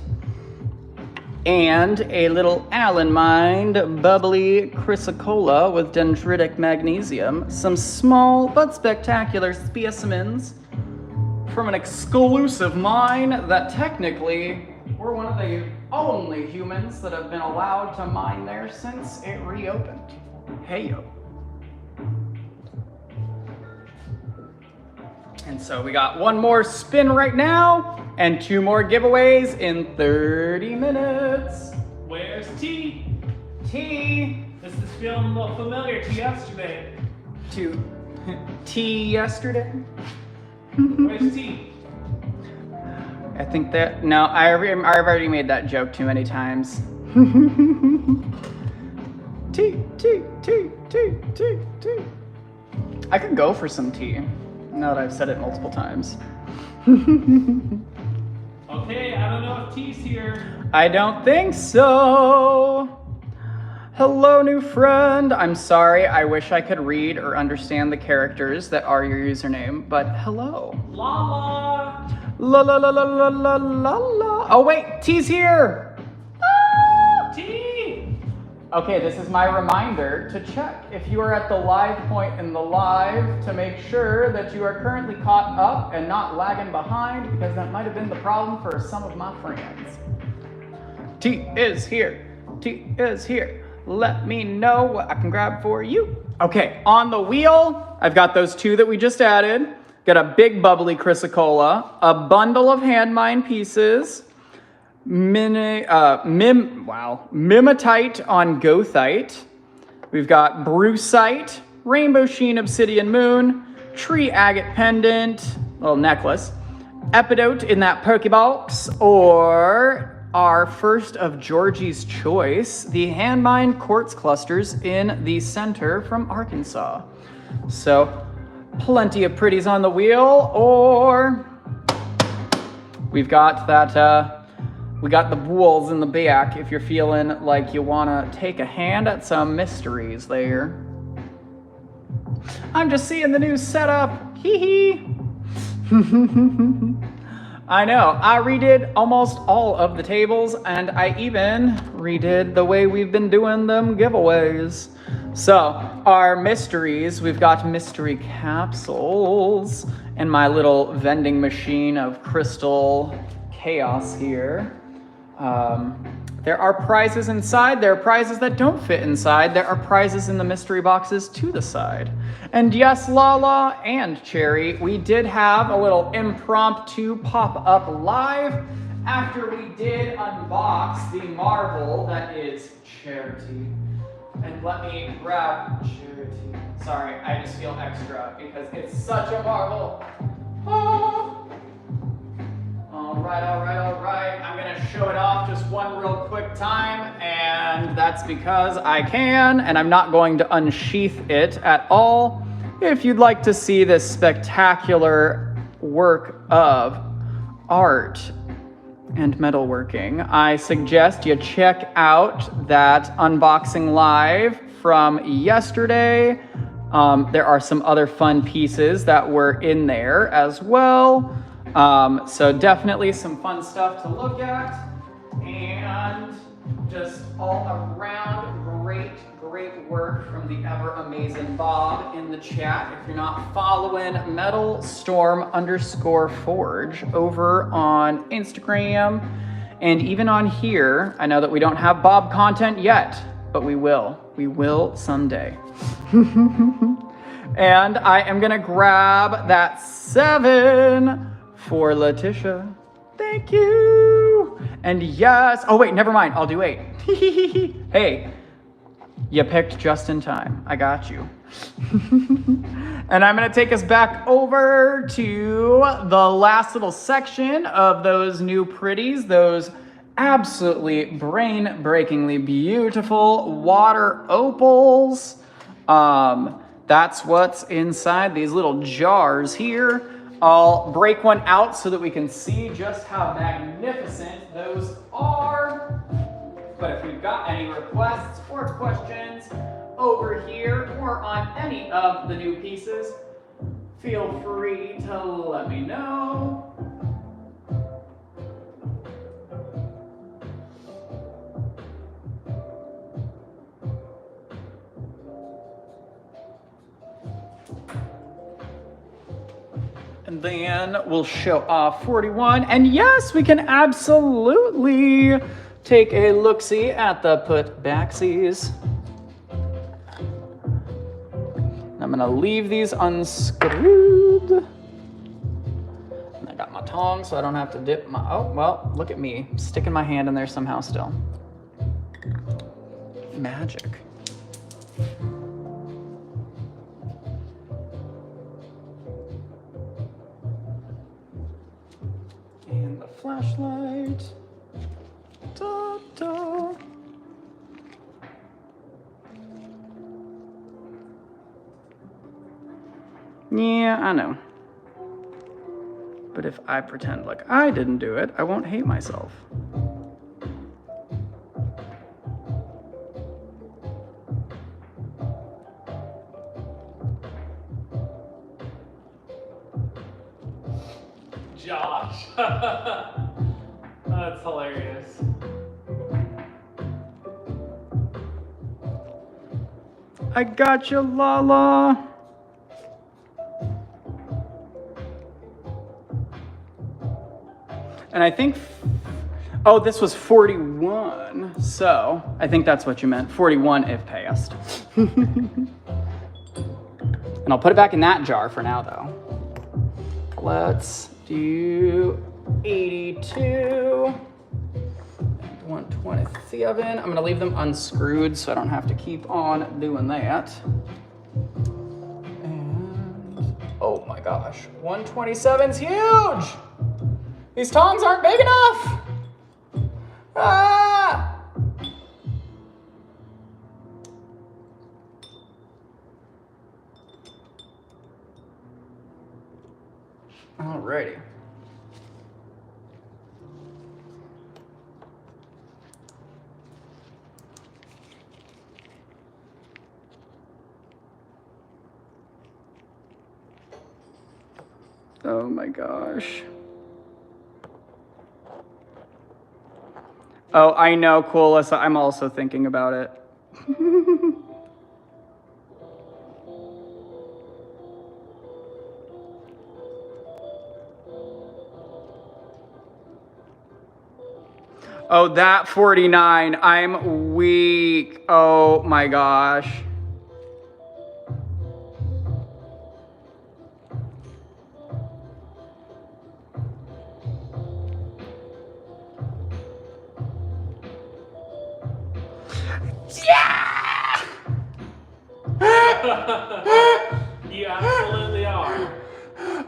And a little Allen mined bubbly chrysocolla with dendritic magnesium. Some small but spectacular specimens from an exclusive mine that technically we're one of the only humans that have been allowed to mine there since it reopened. Hey yo. And so we got one more spin right now and 2 more giveaways in 30 minutes. Where's T? T. This is feeling a little familiar to yesterday. To T yesterday. Where's T? I think that, no, I've already made that joke too many times. T. I could go for some tea, now that I've said it multiple times. Okay, I don't know if T's here. I don't think so. Hello, new friend. I'm sorry, I wish I could read or understand the characters that are your username, but hello. Lala. La la la la la la la la. Oh wait, T's here. Ah! T. Okay, this is my reminder to check if you are at the live point in the live to make sure that you are currently caught up and not lagging behind, because that might have been the problem for some of my friends. T is here. T is here. Let me know what I can grab for you. Okay, on the wheel, I've got those 2 that we just added. Got a big bubbly chrysocolla, a bundle of hand mine pieces, mimetite on goethite. We've got brucite, rainbow sheen obsidian moon, tree agate pendant, little necklace, Epidote in that Pokebox, or our first of Georgie's choice, the hand mined quartz clusters in the center from Arkansas. So plenty of pretties on the wheel, or we've got that, we got the wolves in the back if you're feeling like you want to take a hand at some mysteries there. I'm just seeing the new setup. Hee hee. I know, I redid almost all of the tables, and I even redid the way we've been doing them giveaways. So, our mysteries, we've got mystery capsules and my little vending machine of crystal chaos here. There are prizes inside, there are prizes that don't fit inside, there are prizes in the mystery boxes to the side. And yes, Lala and Cherry, we did have a little impromptu pop-up live after we did unbox the marvel that is Charity. And let me grab Charity. Sorry, I just feel extra because it's such a marvel. Oh. All right. I'm gonna show it off just one real quick time, and that's because I can, and I'm not going to unsheath it at all. If you'd like to see this spectacular work of art and metalworking, I suggest you check out that unboxing live from yesterday. There are some other fun pieces that were in there as well. So definitely some fun stuff to look at, and just all around great work from the ever amazing Bob in the chat. If you're not following metalstorm_forge over on Instagram and even on here, I know that we don't have Bob content yet, but we will someday. And I am gonna grab that 7 for Letitia. Thank you. And yes, oh wait, never mind, I'll do 8. Hey, you picked just in time. I got you. And I'm gonna take us back over to the last little section of those new pretties, those absolutely brain-breakingly beautiful water opals. That's what's inside these little jars here. I'll break one out so that we can see just how magnificent those are. But if you've got any requests or questions over here or on any of the new pieces, feel free to let me know. And then we'll show off 41. And yes, we can absolutely take a look-see at the Putbacksies. I'm gonna leave these unscrewed. And I got my tongs so I don't have to dip my, oh, well, look at me, sticking my hand in there somehow still. Magic. And the flashlight. Da, da. Yeah, I know. But if I pretend like I didn't do it, I won't hate myself. Josh. That's hilarious. I got you, Lala. And I think, oh, this was 41. So I think that's what you meant. 41 if passed. And I'll put it back in that jar for now, though. Let's do 82. 127. I'm gonna leave them unscrewed so I don't have to keep on doing that. And oh my gosh, 127's huge! These tongs aren't big enough! Ah! Alrighty. Oh my gosh. Oh, I know, cool, Alyssa. I'm also thinking about it. Oh, that 49. I'm weak. Oh my gosh. Yeah! You absolutely are.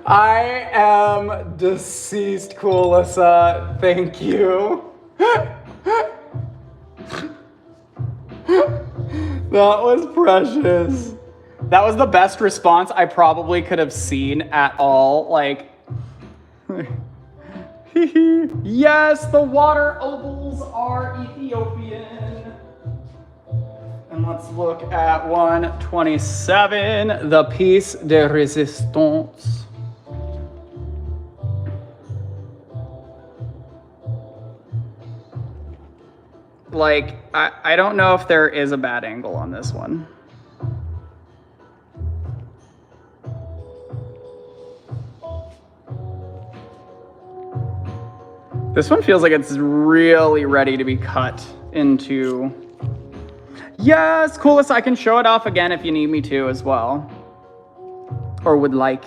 I am deceased, Coolissa. Thank you. That was precious. That was the best response I probably could have seen at all. Like, yes, the water opals are Ethiopian. And let's look at 127, the piece de resistance. Like, I don't know if there is a bad angle on this one. This one feels like it's really ready to be cut into. Yes, coolest. I can show it off again if you need me to as well. Or would like.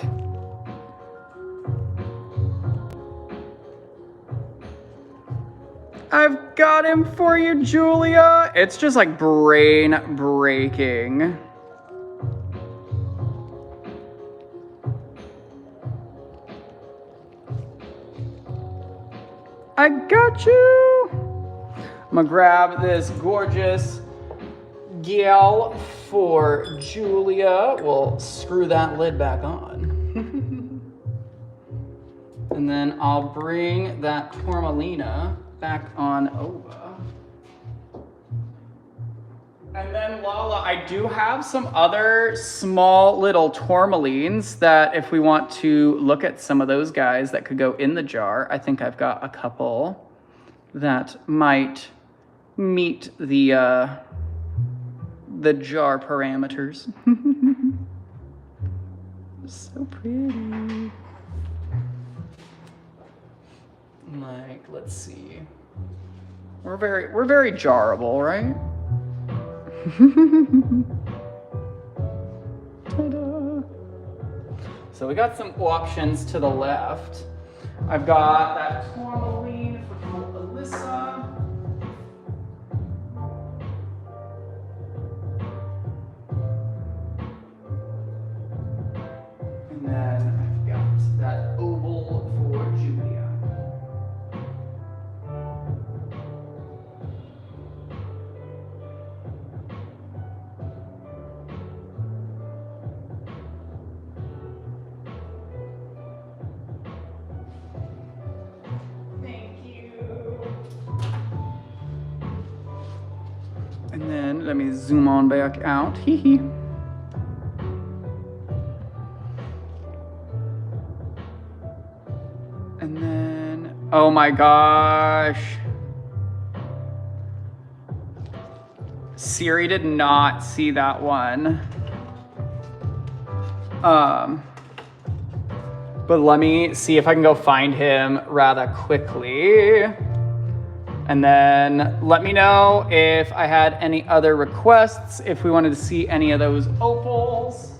I've got him for you, Julia. It's just like brain breaking. I got you. I'm gonna grab this gorgeous gal for Julia. We'll screw that lid back on. And then I'll bring that Tourmaline back on over. And then Lala, I do have some other small little tourmalines that if we want to look at some of those guys that could go in the jar, I think I've got a couple that might meet the jar parameters. So pretty. Like, let's see. We're very jarable, right? Ta-da. So we got some options to the left. I've got that tourmaline for Alyssa. And then I've got that oval for Julia. And then let me zoom on back out. Hee hee. And then, oh my gosh. Siri did not see that one. But let me see if I can go find him rather quickly. And then let me know if I had any other requests, if we wanted to see any of those opals.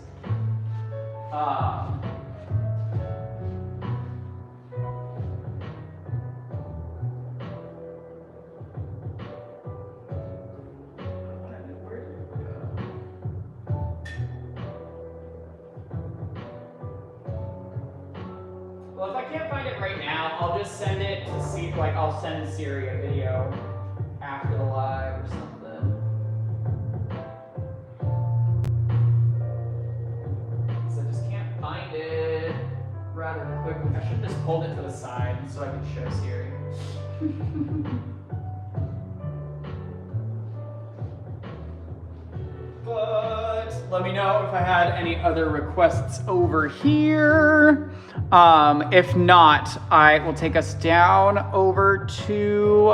Well, if I can't find it right now, I'll just send it to see, like I'll send Siri a video after the live or something. Because I just can't find it rather quickly. I should have just pulled it to the side so I could show Siri. But let me know if I had any other requests over here. If not, I will take us down over to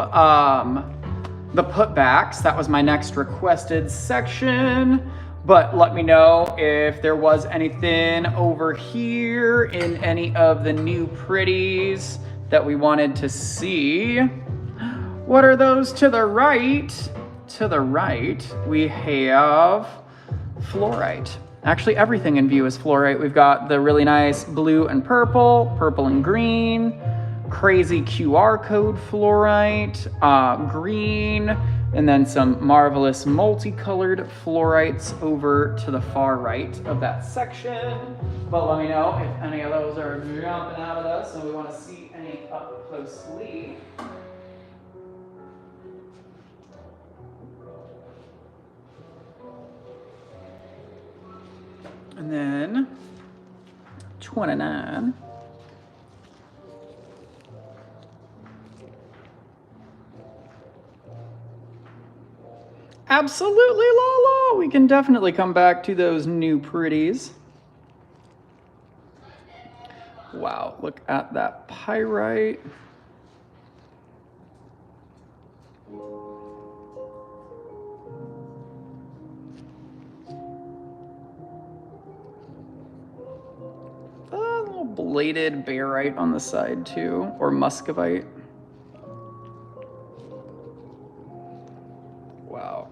the putbacks. That was my next requested section. But let me know if there was anything over here in any of the new pretties that we wanted to see. What are those to the right? To the right, we have fluorite. Actually, everything in view is fluorite. We've got the really nice blue and purple, purple and green, crazy QR code fluorite, green, and then some marvelous multicolored fluorites over to the far right of that section. But let me know if any of those are jumping out at us and we want to see any up closely. And then 29. Absolutely, Lala. We can definitely come back to those new pretties. Wow, look at that pyrite. A little bladed barite on the side too, or muscovite. Wow,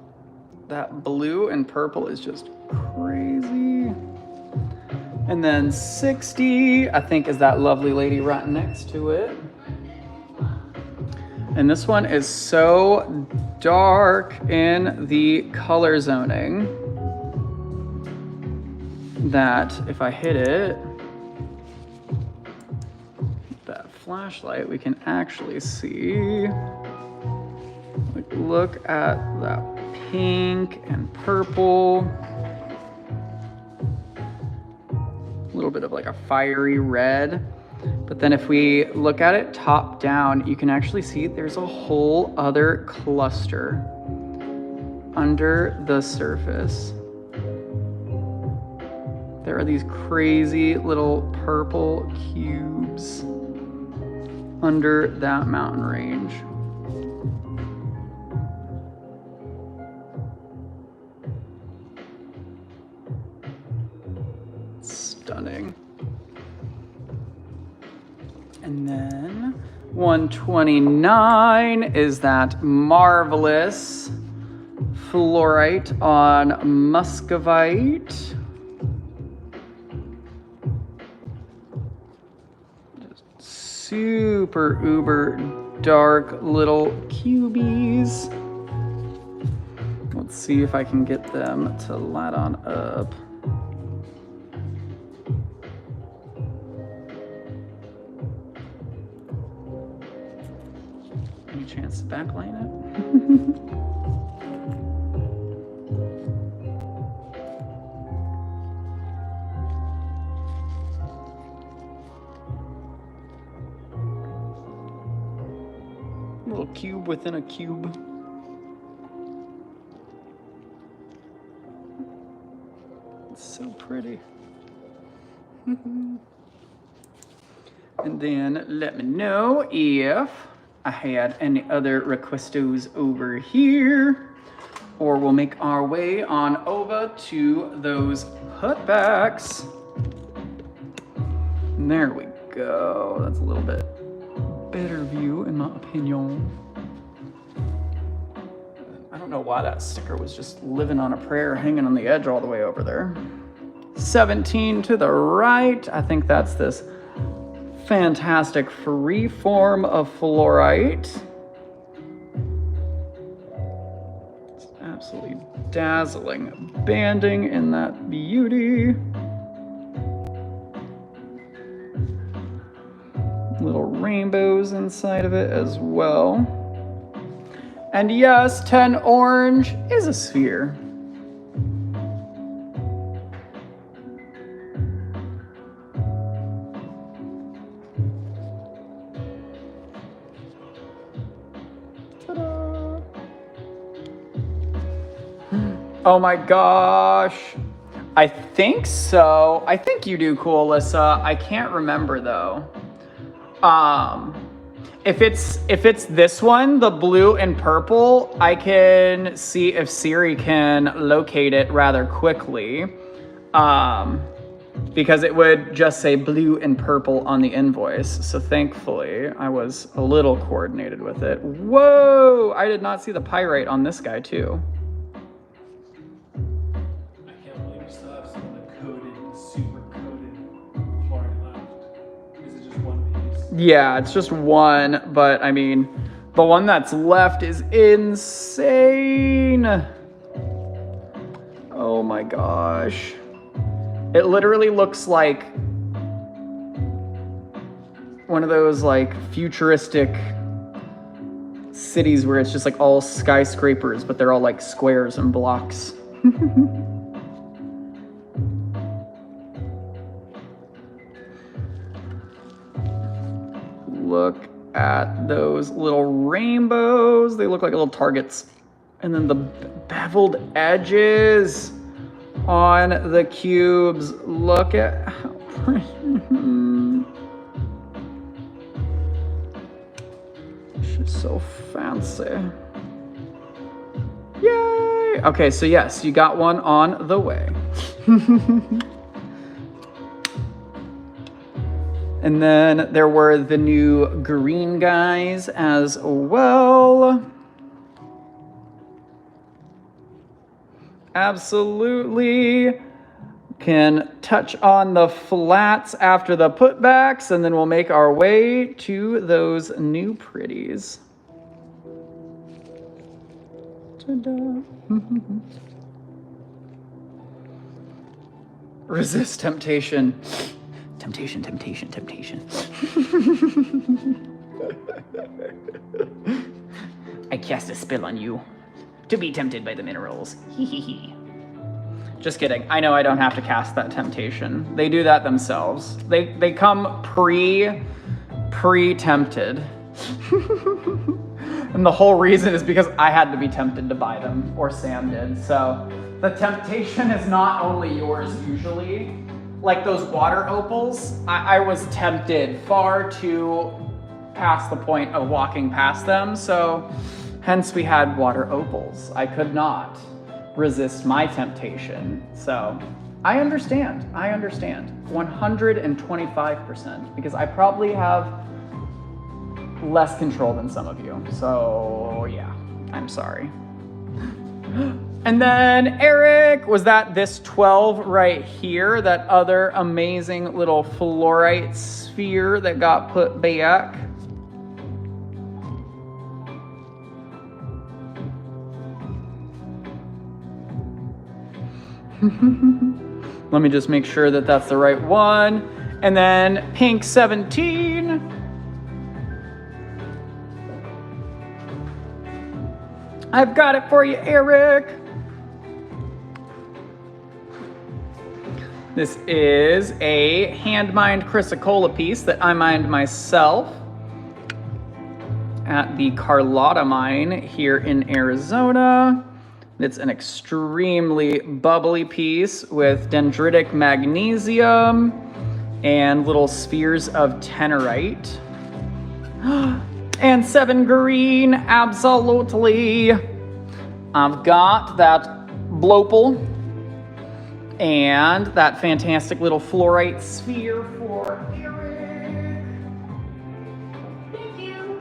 that blue and purple is just crazy. And then 60, I think, is that lovely lady right next to it. And this one is so dark in the color zoning that if I hit it, that flashlight, we can actually see. Like, look at that pink and purple. A little bit of like a fiery red. But then if we look at it top down, you can actually see there's a whole other cluster under the surface. There are these crazy little purple cubes under that mountain range. Stunning. And then 129 is that marvelous fluorite on muscovite. Just super uber dark little cubies. Let's see if I can get them to light on up. Any chance to backline it? A little cube within a cube. It's so pretty. And then let me know if I had any other requestos over here, or we'll make our way on over to those putbacks. And there we go. That's a little bit better view in my opinion. I don't know why that sticker was just living on a prayer hanging on the edge all the way over there. 17 to the right. I think that's this fantastic free form of fluorite. It's absolutely dazzling banding in that beauty. rainbows inside of it as well. And yes, 10 orange is a sphere. Ta-da. Oh my gosh. I think so. I think you do, cool, Alyssa. I can't remember though. If it's this one, the blue and purple, I can see if Siri can locate it rather quickly. Because it would just say blue and purple on the invoice. So thankfully, I was a little coordinated with it. Whoa! I did not see the pyrite on this guy too. Yeah, it's just one, but I mean, the one that's left is insane. Oh my gosh. It literally looks like one of those like futuristic cities where it's just like all skyscrapers, but they're all like squares and blocks. Look at those little rainbows. They look like little targets. And then the beveled edges on the cubes. Look at how pretty. She's so fancy. Yay! Okay, so yes, you got one on the way. And then there were the new green guys as well. Absolutely. Can touch on the flats after the putbacks, and then we'll make our way to those new pretties. Ta-da. Resist temptation. Temptation, temptation, temptation. I cast a spell on you to be tempted by the minerals. Hee hee hee. Just kidding. I know I don't have to cast that temptation. They do that themselves. They come pre-tempted. And the whole reason is because I had to be tempted to buy them, or Sam did. So the temptation is not only yours usually. Like those water opals, I was tempted far too past the point of walking past them, so hence we had water opals. I could not resist my temptation. So I understand 125%, because I probably have less control than some of you. So yeah, I'm sorry. And then Eric, was that this 12 right here, that other amazing little fluorite sphere that got put back? Let me just make sure that that's the right one. And then pink 17. I've got it for you, Eric. This is a hand-mined chrysocolla piece that I mined myself at the Carlotta mine here in Arizona. It's an extremely bubbly piece with dendritic magnesium and little spheres of tenorite. And 7 green, absolutely. I've got that blopal and that fantastic little fluorite sphere for Eric. Thank you.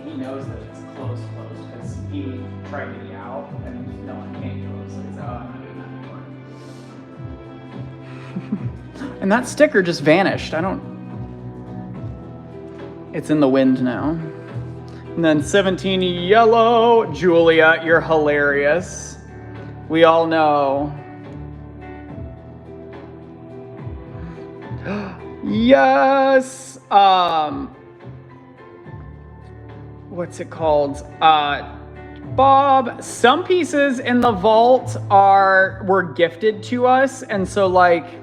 He knows that it's close because he tried to get out and no one came to him, so he's like, oh, I'm not doing that anymore. And that sticker just vanished. It's in the wind now. And then 17 yellow. Julia, you're hilarious. We all know. Yes. What's it called? Bob, some pieces in the vault were gifted to us, and so like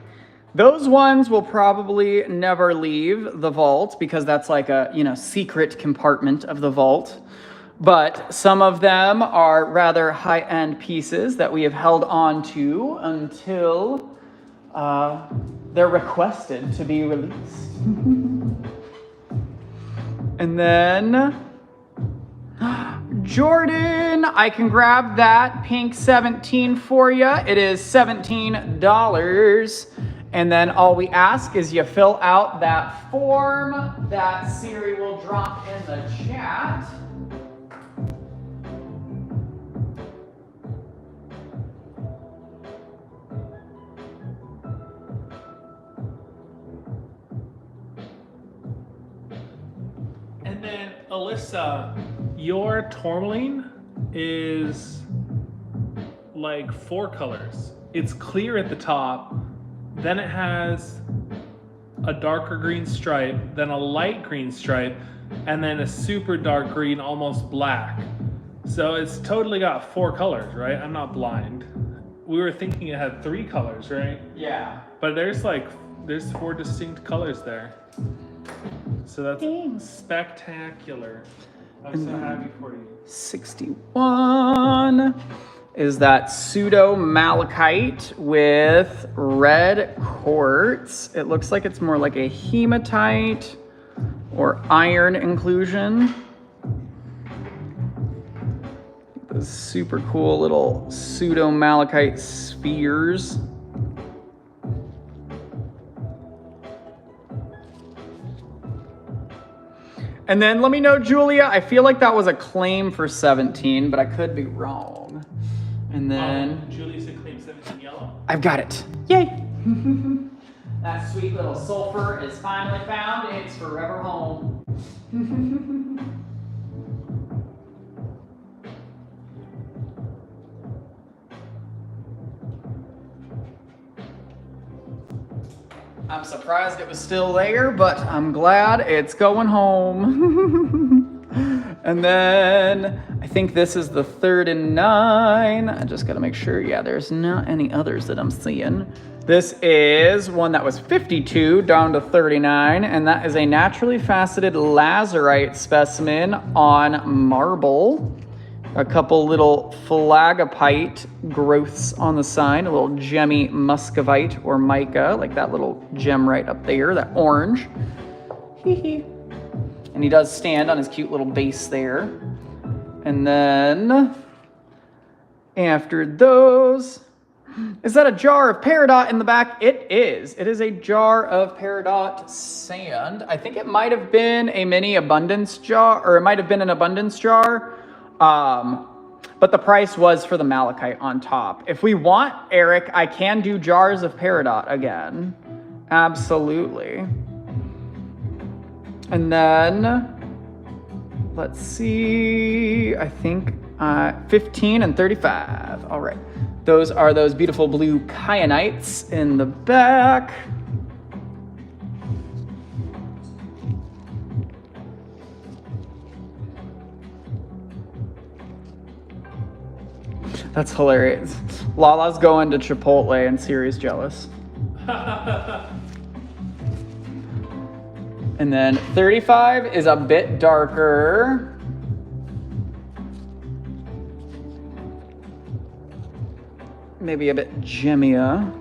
those ones will probably never leave the vault because that's like a, secret compartment of the vault. But some of them are rather high-end pieces that we have held on to until they're requested to be released. And then Jordan, I can grab that pink 17 for you. It is $17. And then all we ask is you fill out that form that Siri will drop in the chat. And then Alyssa, your tourmaline is like 4 colors. It's clear at the top, then it has a darker green stripe, then a light green stripe, and then a super dark green, almost black. So it's totally got 4 colors, right? I'm not blind. We were thinking it had 3 colors, right? Yeah. But there's 4 distinct colors there. So that's spectacular. I'm so happy for you. 61 is that pseudo malachite with red quartz. It looks like it's more like a hematite or iron inclusion. Those super cool little pseudo malachite spheres. And then let me know, Julia, I feel like that was a claim for 17, but I could be wrong. And then Julia said claim 17 yellow. I've got it. Yay! That sweet little sulfur is finally found. It's forever home. I'm surprised it was still there, but I'm glad it's going home. And then I think this is the 39. I just gotta make sure, yeah, there's not any others that I'm seeing. This is one that was 52 down to 39, and that is a naturally faceted lazurite specimen on marble. A couple little phlagopite growths on the side, a little gemmy muscovite or mica, like that little gem right up there, that orange. And he does stand on his cute little base there. And then after those, is that a jar of peridot in the back? It is. It is a jar of peridot sand. I think it might have been a mini abundance jar, or it might have been an abundance jar. But the price was for the malachite on top. If we want, Eric, I can do jars of peridot again. Absolutely. And then, let's see, I think 15 and 35. All right. Those are those beautiful blue kyanites in the back. That's hilarious. Lala's going to Chipotle and Siri's jealous. And then 35 is a bit darker. Maybe a bit gemmier.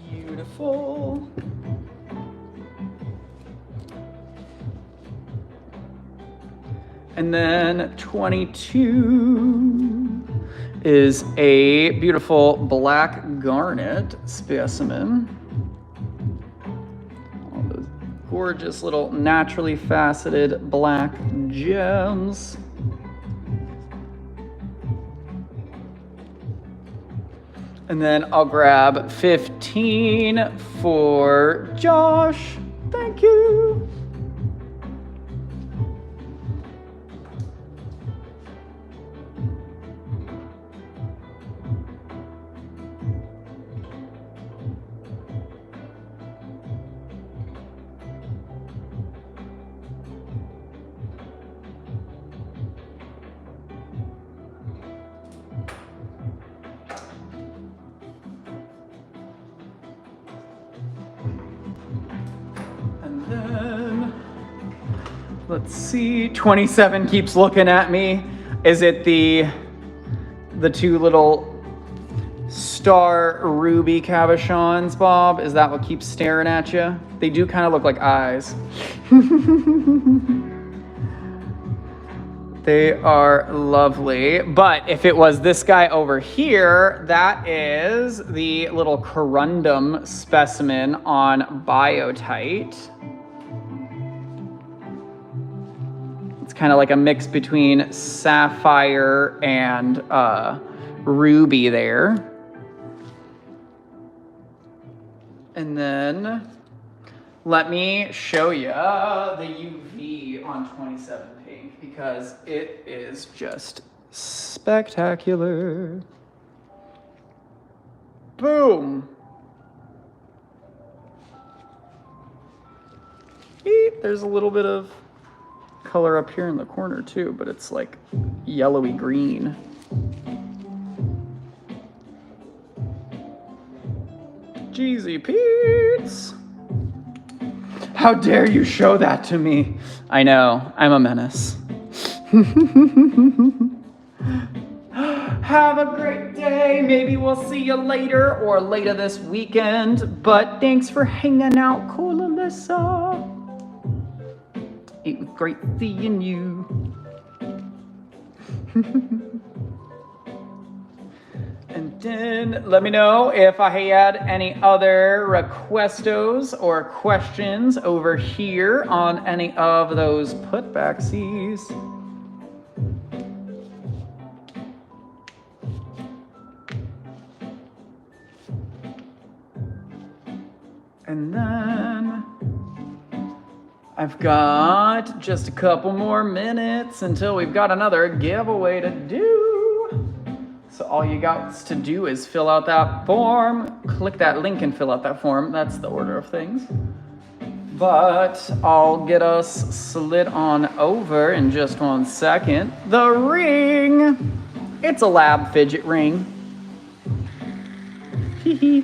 Beautiful. And then 22 is a beautiful black garnet specimen. All those gorgeous little naturally faceted black gems. And then I'll grab 15 for Josh. Thank you. Let's see, 27 keeps looking at me. Is it the two little star ruby cabochons, Bob? Is that what keeps staring at you? They do kind of look like eyes. They are lovely. But if it was this guy over here, that is the little corundum specimen on biotite. Kind of like a mix between sapphire and ruby there. And then let me show you the UV on 27 pink because it is just spectacular. Boom. Eep, there's a little bit of color up here in the corner too, but it's like yellowy green. Jeezy Pete's. How dare you show that to me? I know, I'm a menace. Have a great day. Maybe we'll see you later or later this weekend, but thanks for hanging out, cool Alyssa. It was great seeing you. And then let me know if I had any other requestos or questions over here on any of those putbacksies. And then I've got just a couple more minutes until we've got another giveaway to do. So all you got to do is fill out that form, click that link and fill out that form. That's the order of things. But I'll get us slid on over in just 1 second. The ring. It's a lab fidget ring. Hee hee.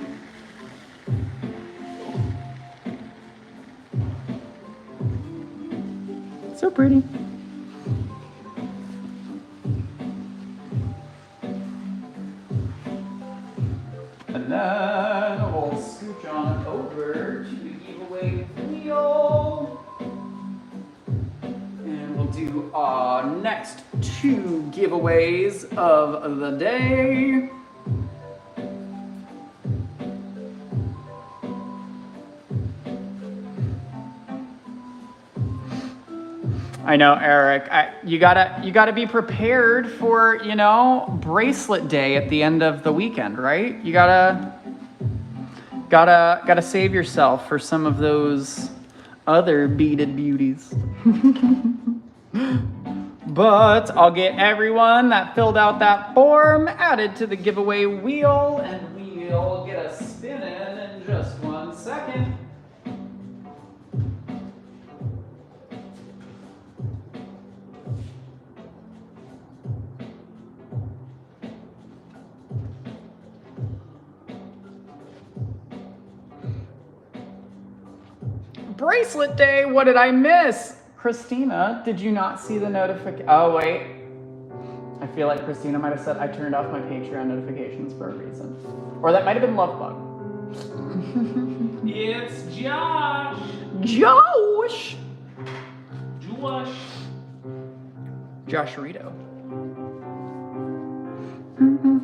So pretty. And then we'll scooch on over to the giveaway wheel. And we'll do our next 2 giveaways of the day. I know, Eric. You gotta be prepared for, you know, bracelet day at the end of the weekend, right? You gotta save yourself for some of those other beaded beauties. But I'll get everyone that filled out that form added to the giveaway wheel, and we'll get a spin in just 1 second. Bracelet day, what did I miss? Christina, did you not see the notification? Oh, wait. I feel like Christina might have said I turned off my Patreon notifications for a reason. Or that might have been Lovebug. It's Josh. Josh! Josh. Josherito. And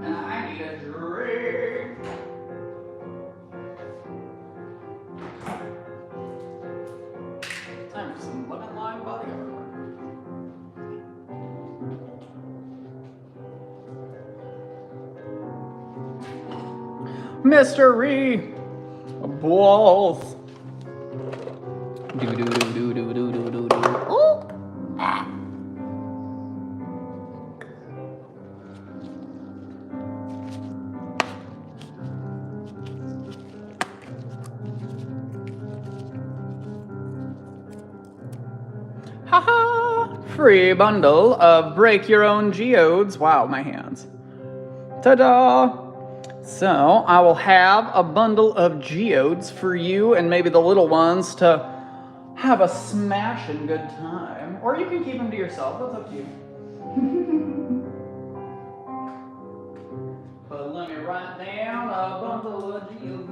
I need a drink. Time for some lemon lime body armor. Mystery balls. Do do do do do do do do do. Ooh. Ah. Haha! Free bundle of break your own geodes. Wow, my hands. Ta-da! So I will have a bundle of geodes for you and maybe the little ones to have a smashing good time. Or you can keep them to yourself. That's up to you. But let me write down a bundle of geodes.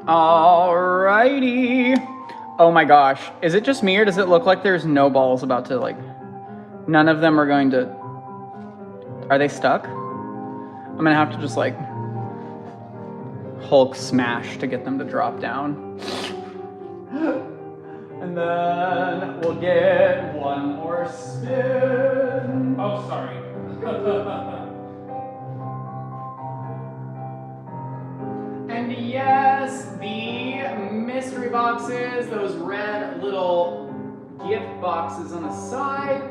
Alrighty. Oh my gosh. Is it just me or does it look like there's no balls about to like... None of them are going to... Are they stuck? I'm gonna have to just like... Hulk smash to get them to drop down. And then we'll get one more spin. Oh, sorry. And yes, the mystery boxes, those red little gift boxes on the side,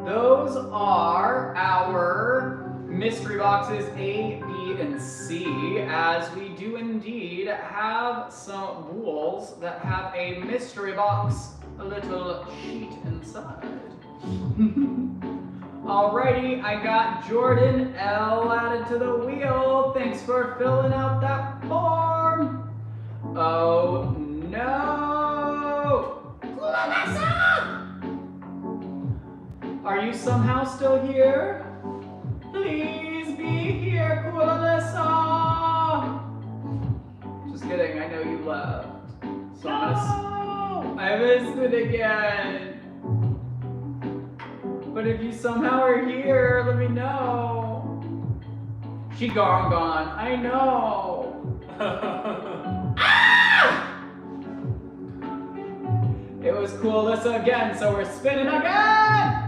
those are our mystery boxes A, B, and C, as we do indeed have some bools that have a mystery box, a little sheet inside. Alrighty, I got Jordan L added to the wheel. Thanks for filling out that form. Oh no! Clarissa! Are you somehow still here? Please be here, Clarissa! Just kidding, I know you left. So I missed it again. But if you somehow are here, let me know. She gone. I know. Ah! It was Coolissa again, so we're spinning again.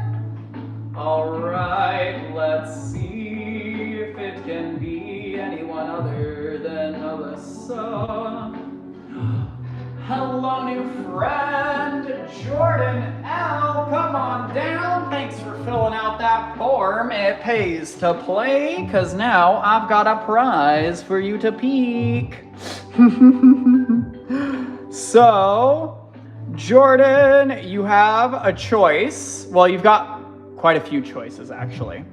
All right, let's see if it can be anyone other than Alyssa. Hello, new friend, Jordan L. Come on down. Thanks for filling out that form. It pays to play, because now I've got a prize for you to peek. So, Jordan, you have a choice. Well, you've got quite a few choices, actually.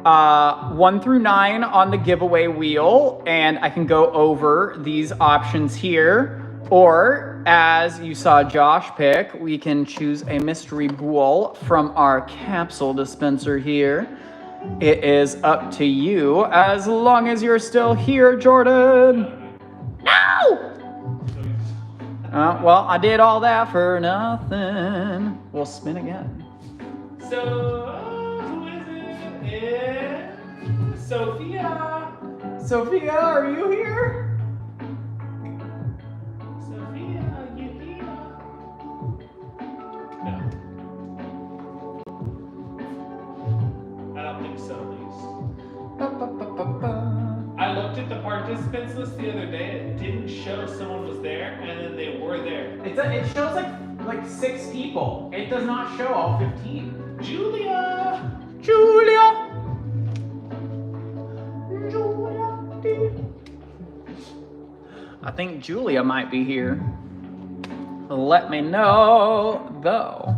1 through 9 on the giveaway wheel, and I can go over these options here. Or, as you saw Josh pick, we can choose a mystery bool from our capsule dispenser here. It is up to you, as long as you're still here, Jordan. No! Well, I did all that for nothing. We'll spin again. So, who is it? It's Sophia. Sophia, are you here? I looked at the participants list the other day. It didn't show someone was there, and then they were there. It shows like 6 people. It does not show all 15. Julia. I think Julia might be here. Let me know, though,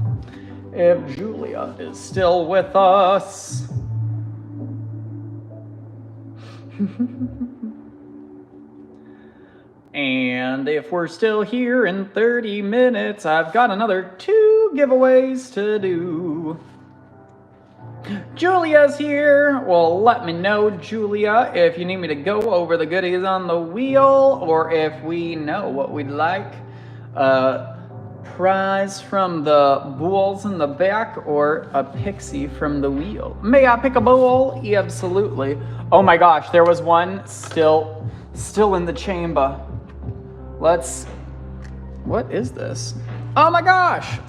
if Julia is still with us. And if we're still here in 30 minutes, I've got another 2 giveaways to do. Julia's here. Well, let me know, Julia, if you need me to go over the goodies on the wheel or if we know what we'd like. Prize from the bulls in the back or a pixie from the wheel. May I pick a bull? Absolutely. Oh my gosh, there was one still in the chamber. What is this? Oh my gosh.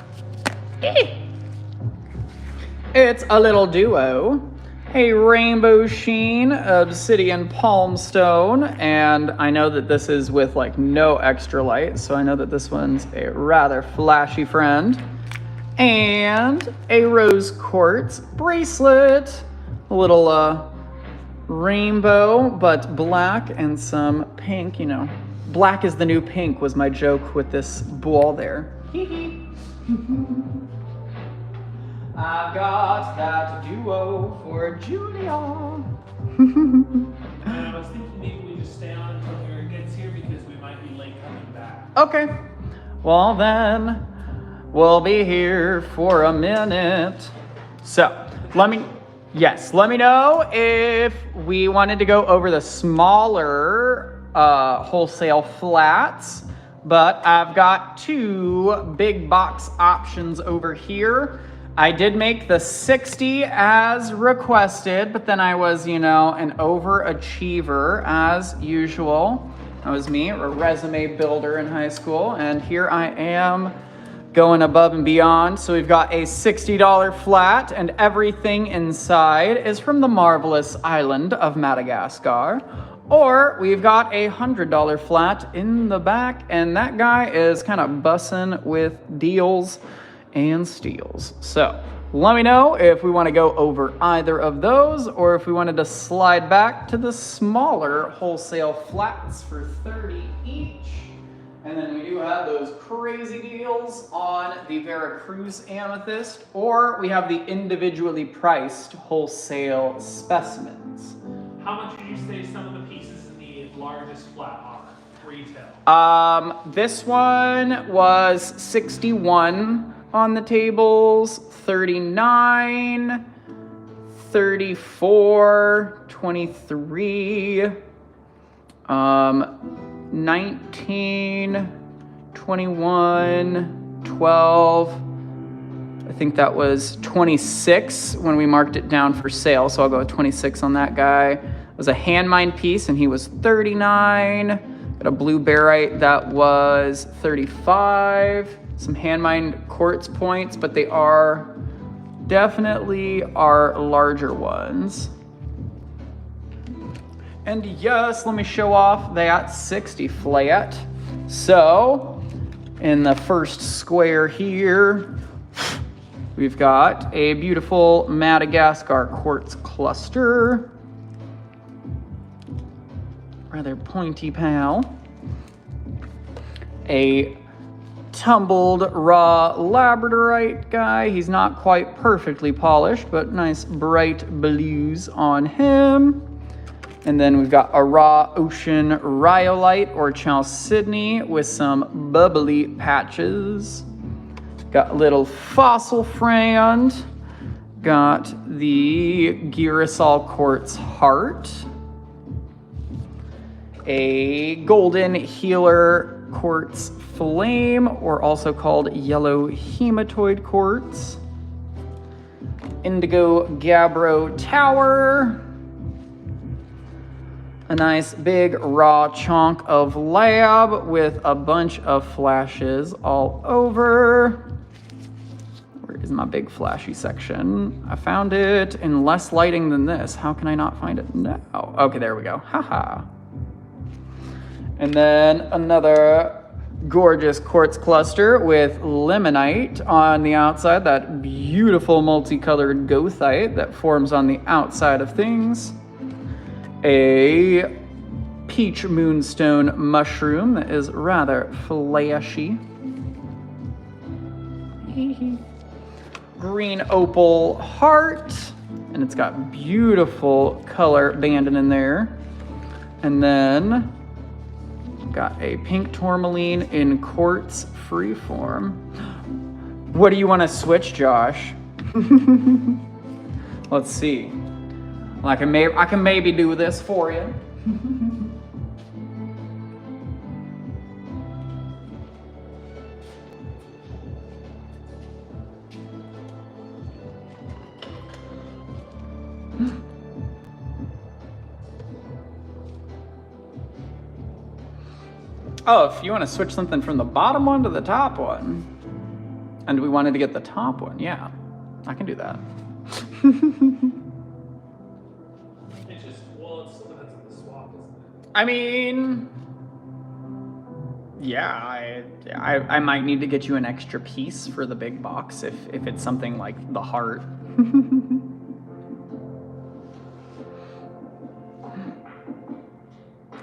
It's a little duo. A rainbow sheen obsidian palm stone, and I know that this is with like no extra light, so I know that this one's a rather flashy friend. And a rose quartz bracelet, a little rainbow, but black and some pink, you know. Black is the new pink was my joke with this ball there. I've got that duo for Julia. And I was thinking maybe we just stay on until Eric gets here because we might be late coming back. Okay. Well then, we'll be here for a minute. So, let me know if we wanted to go over the smaller wholesale flats, but I've got 2 big box options over here. I did make the 60 as requested, but then I was, you know, an overachiever as usual. That was me, a resume builder in high school, and here I am going above and beyond. So we've got a $60 flat, and everything inside is from the marvelous island of Madagascar. Or we've got a $100 flat in the back, and that guy is kind of bussin' with deals and steals. So let me know if we want to go over either of those or if we wanted to slide back to the smaller wholesale flats for 30 each. And then we do have those crazy deals on the Veracruz amethyst, or we have the individually priced wholesale specimens. How much did you say some of the pieces in the largest flat are retail? This one was 61 on the tables, 39, 34, 23, 19, 21, 12. I think that was 26 when we marked it down for sale, so I'll go with 26 on that guy. It was a hand mine piece, and he was 39. Got a blue barite that was 35. Some hand mined quartz points, but they are definitely our larger ones. And yes, let me show off that 60 flat. So in the first square here, we've got a beautiful Madagascar quartz cluster. Rather pointy pal. A tumbled raw labradorite guy. He's not quite perfectly polished, but nice bright blues on him. And then we've got a raw ocean rhyolite or chalcedony with some bubbly patches. Got a little fossil friend. Got the Girasol quartz heart. A golden healer quartz flame, or also called yellow hematoid quartz. Indigo gabbro tower. A nice big raw chunk of lab with a bunch of flashes all over. Where is my big flashy section? I found it in less lighting than this. How can I not find it now? Okay, there we go. Haha. And then another gorgeous quartz cluster with limonite on the outside, that beautiful multicolored goethite that forms on the outside of things. A peach moonstone mushroom that is rather flashy. Green opal heart, and it's got beautiful color banded in there. And then Got a pink tourmaline in quartz freeform. What do you want to switch, Josh? Let's see. Well, I can maybe do this for you. Oh, if you want to switch something from the bottom one to the top one, and we wanted to get the top one, yeah, I can do that. It's just, well, it still depends on the swap, isn't it? I mean, yeah, I might need to get you an extra piece for the big box if it's something like the heart.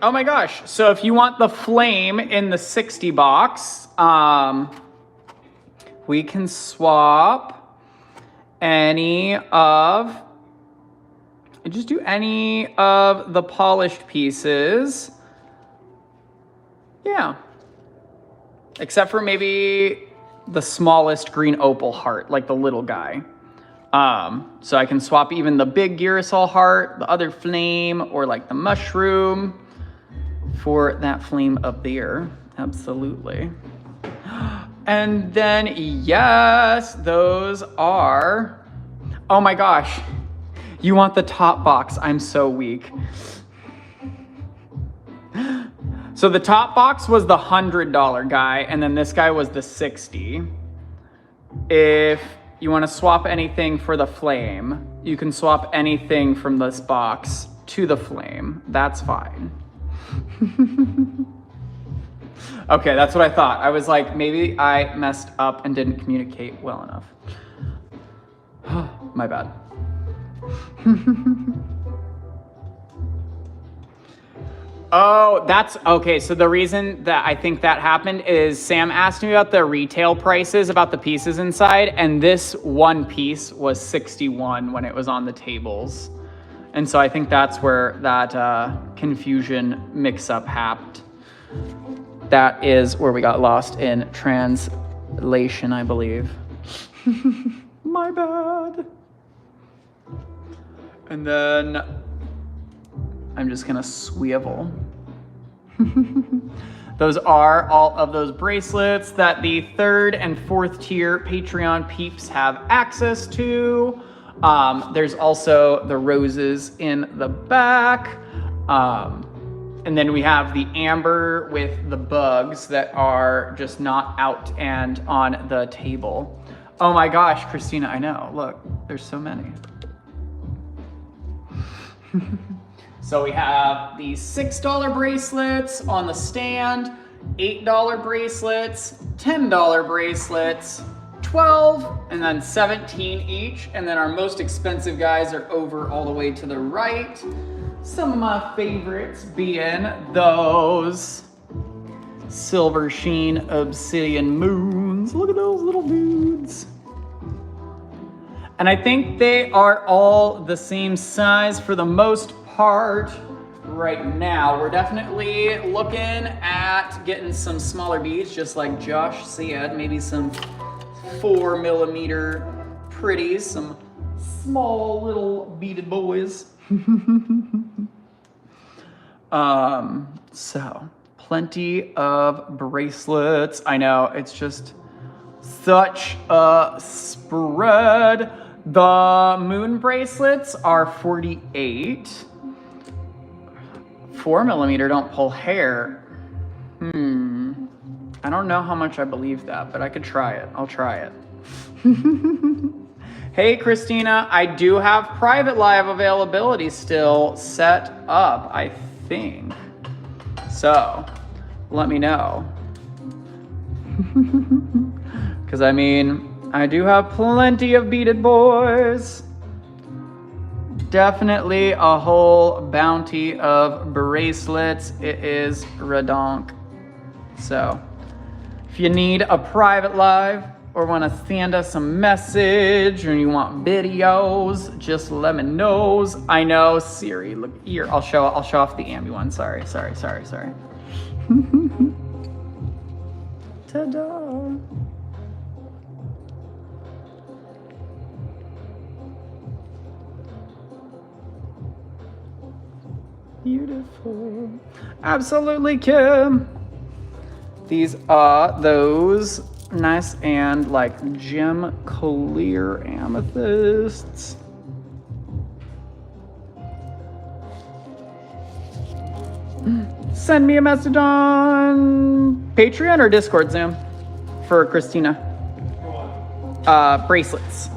Oh my gosh, so if you want the flame in the 60 box, we can swap just do any of the polished pieces. Yeah. Except for maybe the smallest green opal heart, like the little guy. So I can swap even the big girasol heart, the other flame, or like the mushroom for that flame up there. Absolutely. And then, yes, those are, oh my gosh, you want the top box. I'm so weak. So the top box was the $100 guy, and then this guy was the 60. If you want to swap anything for the flame, you can swap anything from this box to the flame. That's fine. Okay, that's what I thought. I was like, maybe I messed up and didn't communicate well enough. My bad. Oh, that's okay. So the reason that I think that happened is Sam asked me about the retail prices, about the pieces inside, and this one piece was 61 when it was on the tables. And so I think that's where that confusion mix-up happened. That is where we got lost in translation, I believe. My bad. And then I'm just gonna swivel. Those are all of those bracelets that the 3rd and 4th tier Patreon peeps have access to. There's also the roses in the back. And then we have the amber with the bugs that are just not out and on the table. Oh my gosh, Christina, I know. Look, there's so many. So we have the $6 bracelets on the stand, $8 bracelets, $10 bracelets, 12, and then 17 each. And then our most expensive guys are over all the way to the right. Some of my favorites being those silver sheen obsidian moons. Look at those little dudes. And I think they are all the same size for the most part right now. We're definitely looking at getting some smaller beads, just like Josh said, maybe some 4mm pretties, some small little beaded boys. So plenty of bracelets. I know, it's just such a spread. The moon bracelets are 48. 4mm don't pull hair. I don't know how much I believe that, but I could try it. I'll try it. Hey, Christina, I do have private live availability still set up, I think. So, let me know. Because, I mean, I do have plenty of beaded boys. Definitely a whole bounty of bracelets. It is redonk. So, if you need a private live or want to send us a message or you want videos, just let me know. I know, Siri, look here. I'll show off the Ambi one. Sorry. Ta-da! Beautiful. Absolutely, Kim. These are those nice and like gem clear amethysts. Send me a message on Patreon or Discord, Zoom, for Christina. Bracelets.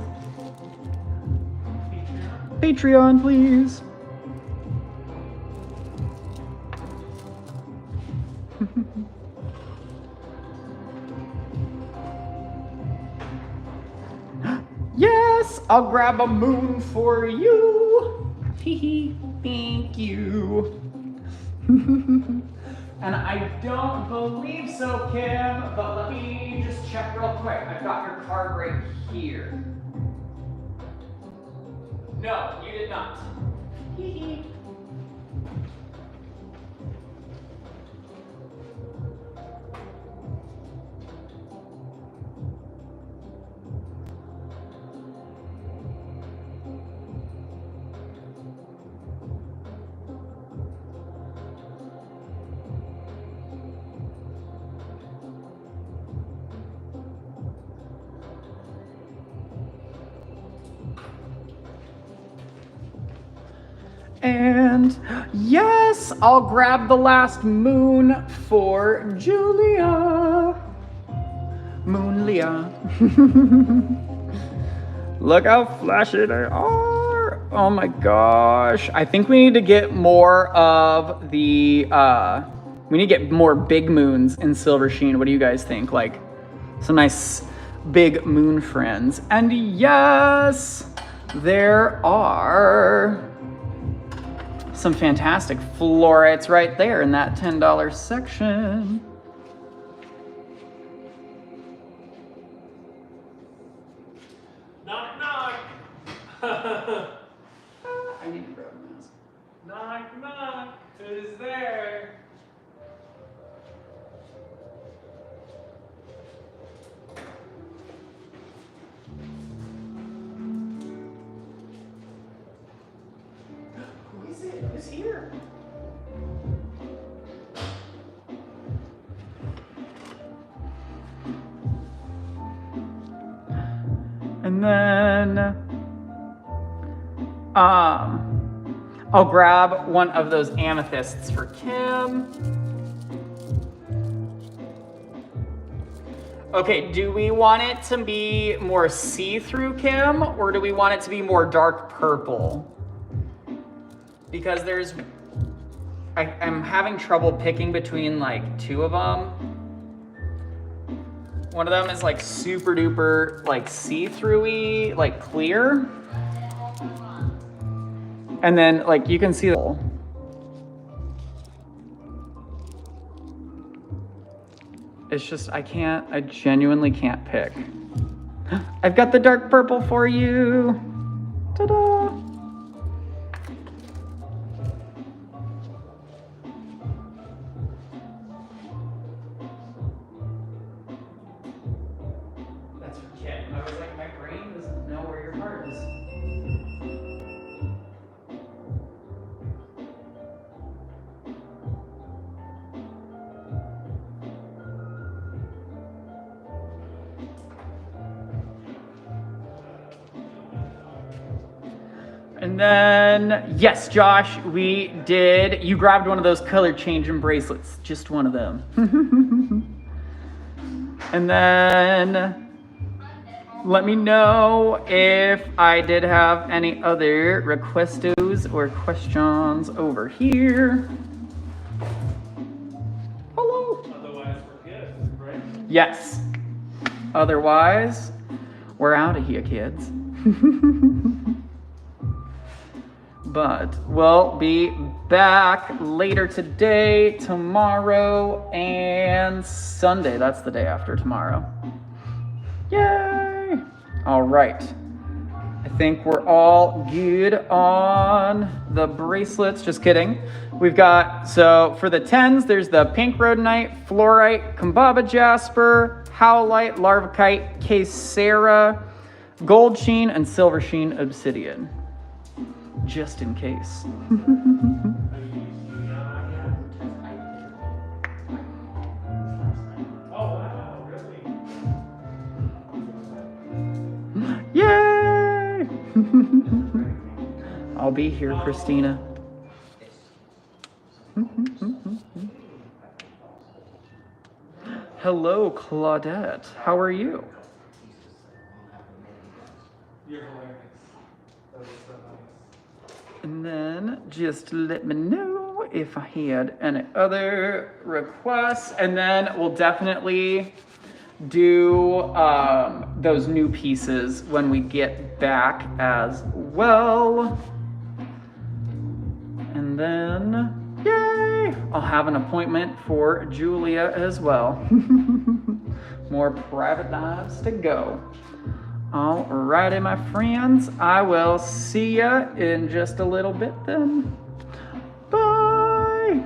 Patreon, please. Yes, I'll grab a moon for you. Hee thank you. And I don't believe so, Kim, but let me just check real quick. I've got your card right here. No, you did not. Hee. And yes, I'll grab the last moon for Julia. Moonlia. Look how flashy they are. Oh my gosh. I think we need to get more of the, we need to get more big moons in Silver Sheen. What do you guys think? Like some nice big moon friends. And yes, there are some fantastic florites right there in that $10 section. Knock, knock. I need to grab a mask. Knock, knock. Who's there? Who is it? Who's here? And then, I'll grab one of those amethysts for Kim. Okay, do we want it to be more see-through, Kim, or do we want it to be more dark purple? Because I'm having trouble picking between like two of them. One of them is like super duper like see-through-y, like clear. And then like you can see the it's just I genuinely can't pick. I've got the dark purple for you. Ta-da! That's for Kim. I was like, my brain doesn't know where your heart is. And then, yes, Josh, we did. You grabbed one of those color changing bracelets, just one of them. And then, let me know if I did have any other requestos or questions over here. Hello. Otherwise, we're good, right? Yes. Otherwise, we're out of here, kids. But we'll be back later today, tomorrow, and Sunday. That's the day after tomorrow. Yay! All right. I I think we're all good on the bracelets. Just kidding. We've got, so for the 10s, there's the pink rhodonite, fluorite, Kumbaba jasper, howlite, larvacite, Casera, gold sheen, and silver sheen obsidian. Just in case. Yay! I'll be here, Christina. Hello, Claudette. How are you? You're hilarious. That was so nice. And then just let me know if I had any other requests. And then we'll definitely do those new pieces when we get back as well. And then, yay! I'll have an appointment for Julia as well. More private lives to go. Alrighty, my friends. I will see ya in just a little bit then. Bye!